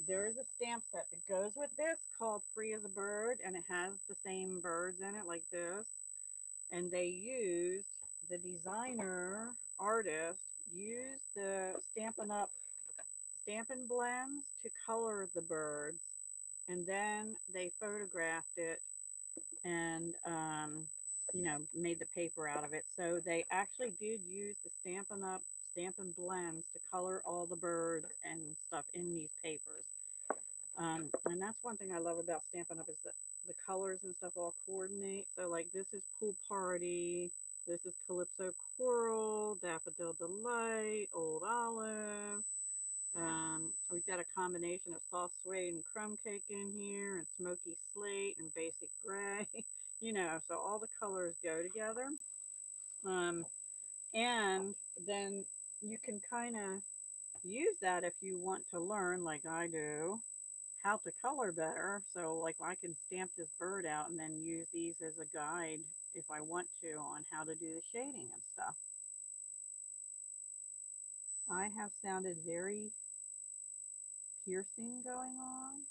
there is a stamp set that goes with this called Free as a Bird, and it has the same birds in it like this. And they used, the designer, artist, used the Stampin' Blends to color the birds. And then they photographed it and, you know, made the paper out of it. So they actually did use the Stampin' Blends to color all the birds and stuff in these papers. And that's one thing I love about Stampin' Up! Is that the colors and stuff all coordinate. So like this is Pool Party, this is Calypso Coral, Daffodil Delight, Old Olive. We've got a combination of soft suede and crumb cake in here, and smoky slate and basic gray. You know, so all the colors go together. And then you can kind of use that if you want to learn, like I do, how to color better. So like I can stamp this bird out and then use these as a guide if I want to on how to do the shading and stuff. I have sounded very piercing going on.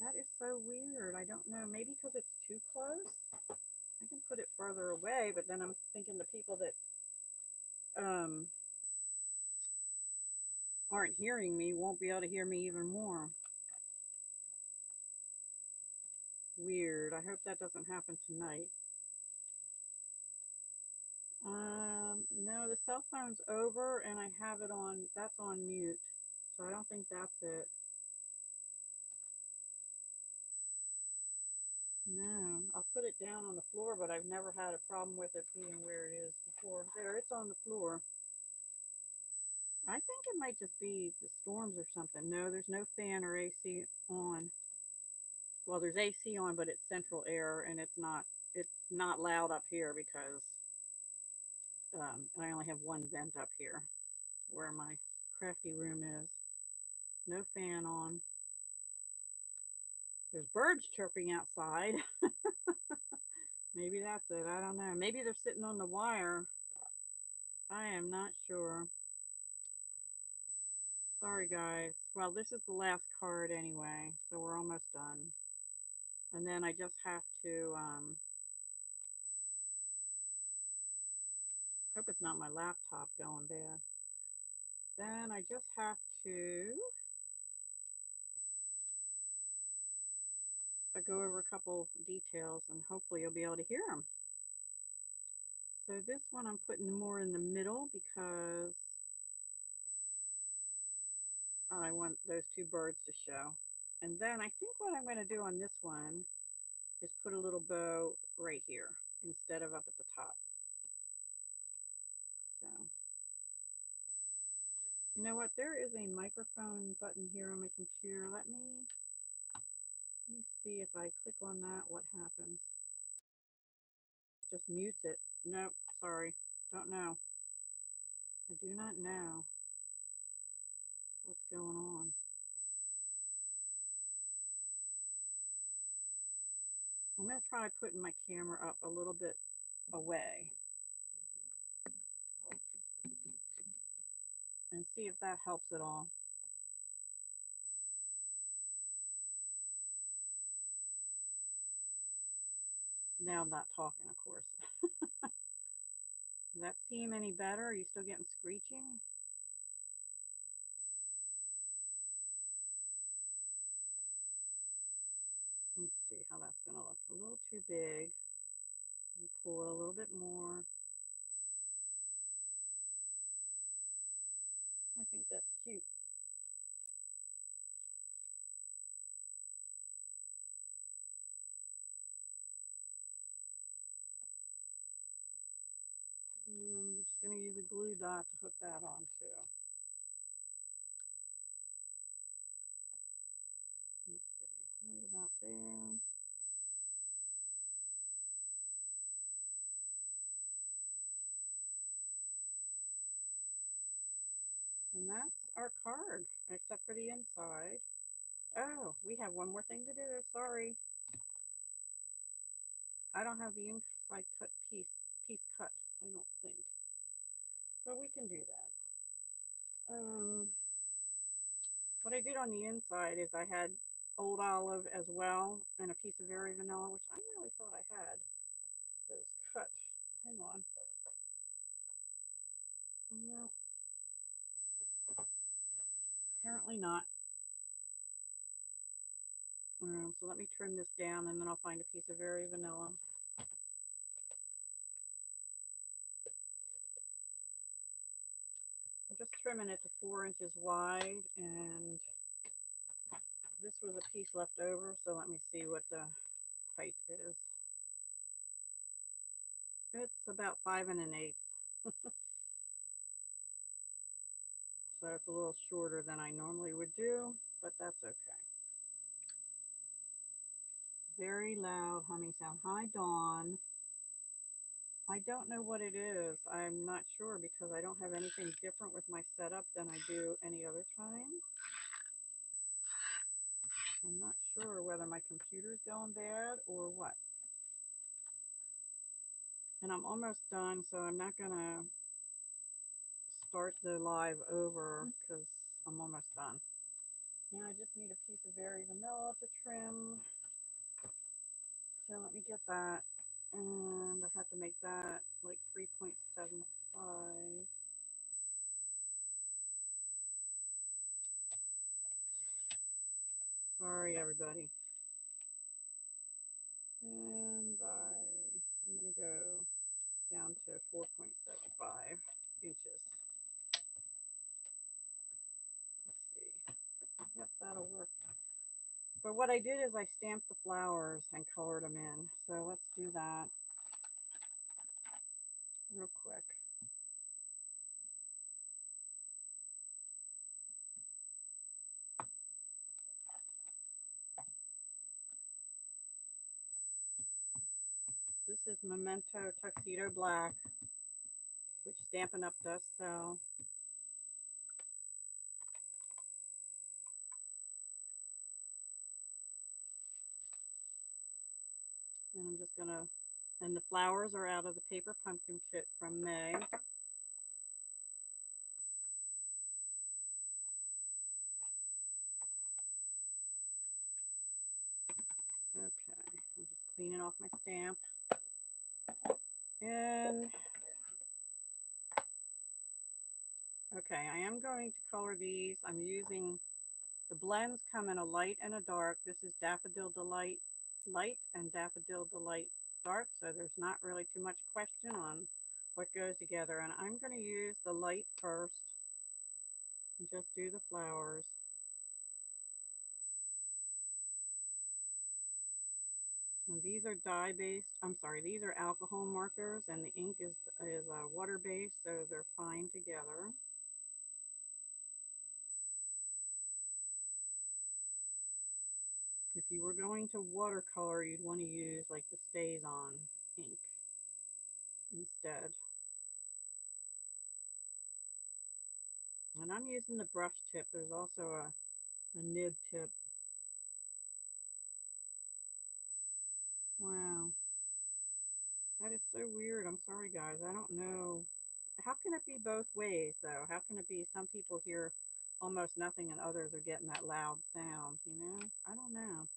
That is so weird. I don't know. Maybe because it's too close. I can put it further away, but then I'm thinking the people that aren't hearing me won't be able to hear me even more. Weird. I hope that doesn't happen tonight. No, the cell phone's over and I have it on, that's on mute. So I don't think that's it. No, I'll put it down on the floor, but I've never had a problem with it being where it is before. There, it's on the floor. I think it might just be the storms or something. No, there's no fan or AC on. Well, there's AC on, but it's central air, and it's not loud up here because I only have one vent up here where my crafty room is. No fan on. There's birds chirping outside. Maybe that's it. I don't know. Maybe they're sitting on the wire. I am not sure. Sorry, guys. Well, this is the last card anyway, so we're almost done. And then I just have to, hope it's not my laptop going bad. Then I just have to go over a couple details and hopefully you'll be able to hear them. So this one I'm putting more in the middle because I want those two birds to show. And then I think what I'm going to do on this one is put a little bow right here instead of up at the top. So, know what? There is a microphone button here on my computer. Let me see if I click on that, what happens. Just mutes it. Nope, sorry. Don't know. I do not know what's going on. I'm going to try putting my camera up a little bit away and see if that helps at all. Now I'm not talking, of course. Does that seem any better? Are you still getting screeching? Let's see how that's going to look. A little too big. You pull it a little bit more. I think that's cute. And we're just going to use a glue dot to hook that on too. Let's see, right about there. And that's our card, except for the inside. Oh, we have one more thing to do. Sorry. I don't have the inside cut piece cut, I don't think. But we can do that. What I did on the inside is I had old olive as well and a piece of very vanilla, which I really thought I had those cut. Hang on. No, apparently not. So let me trim this down and then I'll find a piece of very vanilla. I'm just trimming it to 4 inches wide, and this was a piece left over, so let me see what the height is. It's about 5 1/8. So it's a little shorter than I normally would do, but that's okay. Very loud humming sound. Hi, Dawn. I don't know what it is. I'm not sure because I don't have anything different with my setup than I do any other time. I'm not sure whether my computer's going bad or what. And I'm almost done, so I'm not going to start the live over because I'm almost done. Now I just need a piece of very vanilla to trim. So let me get that. And I have to make that like 3.75. Sorry, everybody. And I'm going to go down to 4.75 inches. Let's see. Yep, that'll work. But what I did is I stamped the flowers and colored them in. So let's do that real quick. This is Memento Tuxedo Black, which Stampin' Up! Does sell. And I'm just gonna, and the flowers are out of the paper pumpkin kit from May. Okay, I'm just cleaning off my stamp. And, okay, I am going to color these. I'm using, the blends come in a light and a dark. This is Daffodil Delight Light and Daffodil Delight Dark, so there's not really too much question on what goes together. And I'm going to use the light first and just do the flowers. And these are dye-based, I'm sorry, these are alcohol markers, and the ink is water-based, so they're fine together. If you were going to watercolor, you'd want to use like the Stays On ink instead. And I'm using the brush tip. There's also a nib tip. Wow. That is so weird. I'm sorry, guys. I don't know. How can it be both ways, though? How can it be some people hear almost nothing and others are getting that loud sound, you know? I don't know.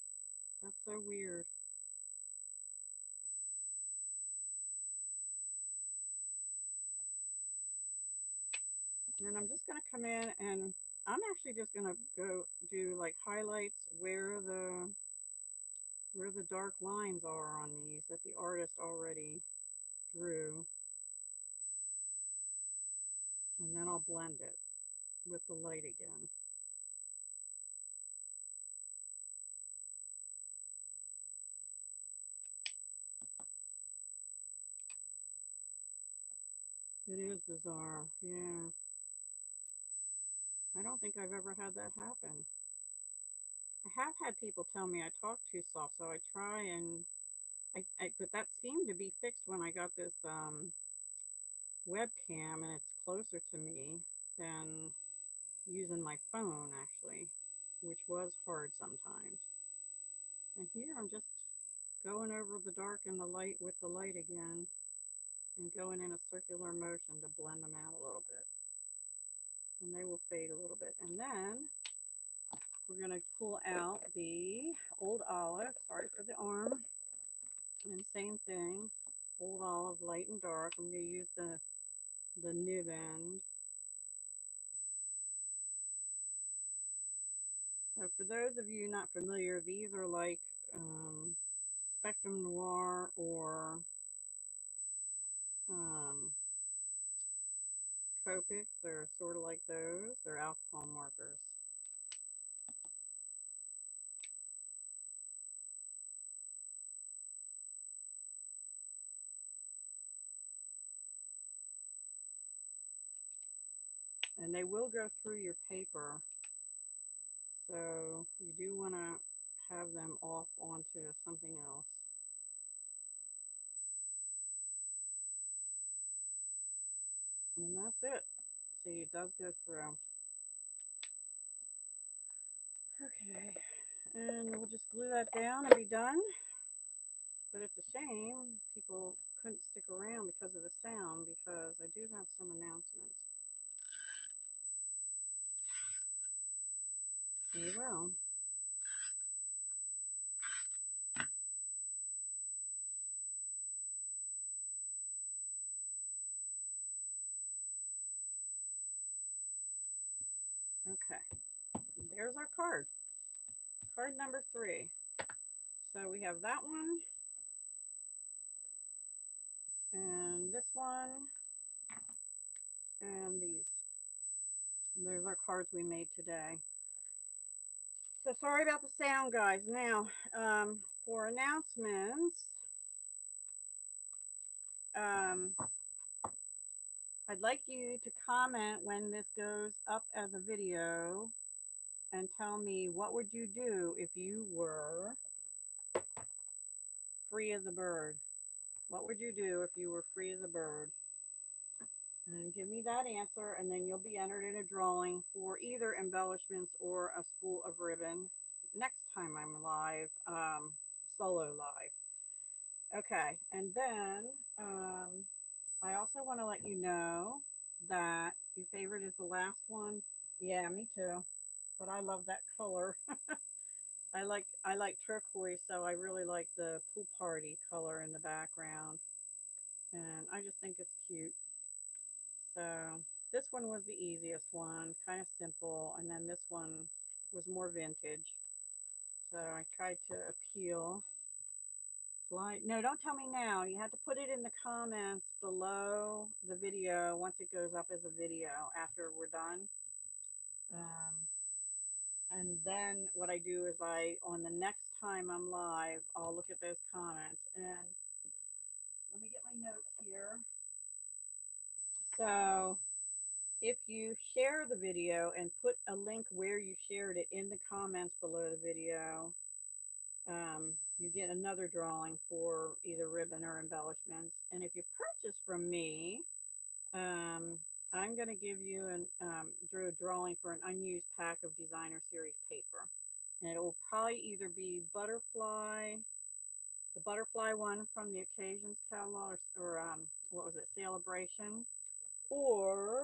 That's so weird. And I'm just going to come in and I'm actually just going to go do like highlights where the dark lines are on these that the artist already drew. And then I'll blend it with the light again. It is bizarre. Yeah. I don't think I've ever had that happen. I have had people tell me I talk too soft, so I try and but that seemed to be fixed when I got this webcam, and it's closer to me than using my phone actually, which was hard sometimes. And here I'm just going over the dark and the light with the light again, and going in a circular motion to blend them out a little bit, and they will fade a little bit. And then we're going to pull out the Old Olive. Sorry for the arm. And same thing, Old Olive, light and dark. I'm going to use the nib end. So for those of you not familiar, these are like Spectrum Noir or um, Copics. They're sort of like those. They're alcohol markers. And they will go through your paper. So you do want to have them off onto something else. And that's it. See, it does go through. Okay, and we'll just glue that down and be done. But it's a shame people couldn't stick around because of the sound, because I do have some announcements. You will. Okay, there's our card. Card number 3. So we have that one, and this one, and these. There's our cards we made today. So sorry about the sound, guys. Now, for announcements, I'd like you to comment when this goes up as a video and tell me, what would you do if you were free as a bird? What would you do if you were free as a bird? And give me that answer, and then you'll be entered in a drawing for either embellishments or a spool of ribbon next time I'm live, solo live. Okay, and then I also want to let you know that your favorite is the last one. Yeah, me too. But I love that color. I like turquoise, so I really like the pool party color in the background, and I just think it's cute. So this one was the easiest one, kind of simple, and then this one was more vintage. So I tried to appeal. No, don't tell me now. You have to put it in the comments below the video once it goes up as a video after we're done. Um, and then what I do is on the next time I'm live, I'll look at those comments. And let me get my notes here. So if you share the video and put a link where you shared it in the comments below the video, another drawing for either ribbon or embellishments. And if you purchase from me, I'm going to give you a drawing for an unused pack of designer series paper. And it will probably either be the butterfly one from the Occasions catalog, or what was it, Celebration, or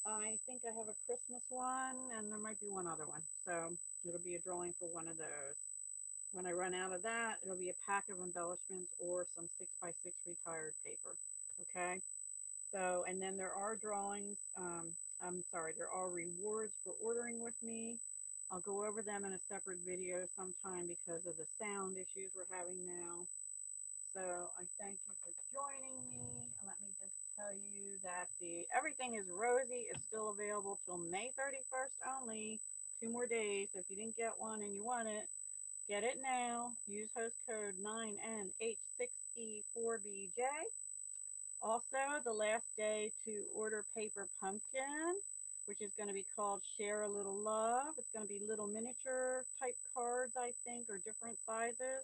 I think I have a Christmas one, and there might be one other one. So it'll be a drawing for one of those. When I run out of that, it'll be a pack of embellishments or some 6x6 retired paper. Okay. So, and then there are drawings, I'm sorry, there are rewards for ordering with me. I'll go over them in a separate video sometime because of the sound issues we're having now. So I thank you for joining me. Let me just tell you that the Everything is Rosy is still available till May 31st only. 2 more days. So if you didn't get one and you want it, get it now. Use host code 9NH6E4BJ. Also, the last day to order Paper Pumpkin, which is going to be called Share a Little Love. It's going to be little miniature type cards, I think, or different sizes.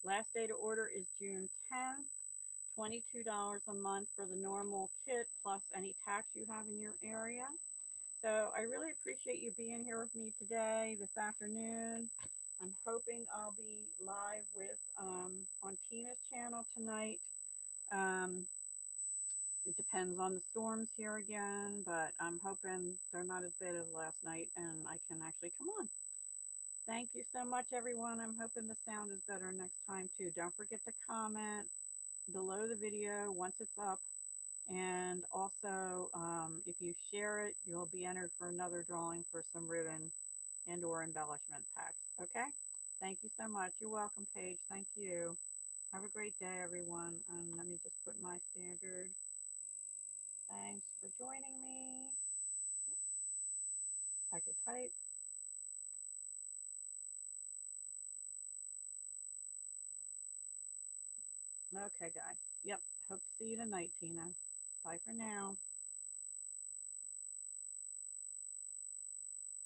Last day to order is June 10th. $22 a month for the normal kit, plus any tax you have in your area. So I really appreciate you being here with me today, this afternoon. I'm hoping I'll be live with on Tina's channel tonight. It depends on the storms here again, but I'm hoping they're not as bad as last night and I can actually come on. Thank you so much, everyone. I'm hoping the sound is better next time, too. Don't forget to comment below the video once it's up. And also, if you share it, you'll be entered for another drawing for some ribbon and or embellishment packs. Okay? Thank you so much. You're welcome, Paige. Thank you. Have a great day, everyone. And let me just put my standard. Thanks for joining me. I could type. Okay, guys. Yep. Hope to see you tonight, Tina. Bye for now.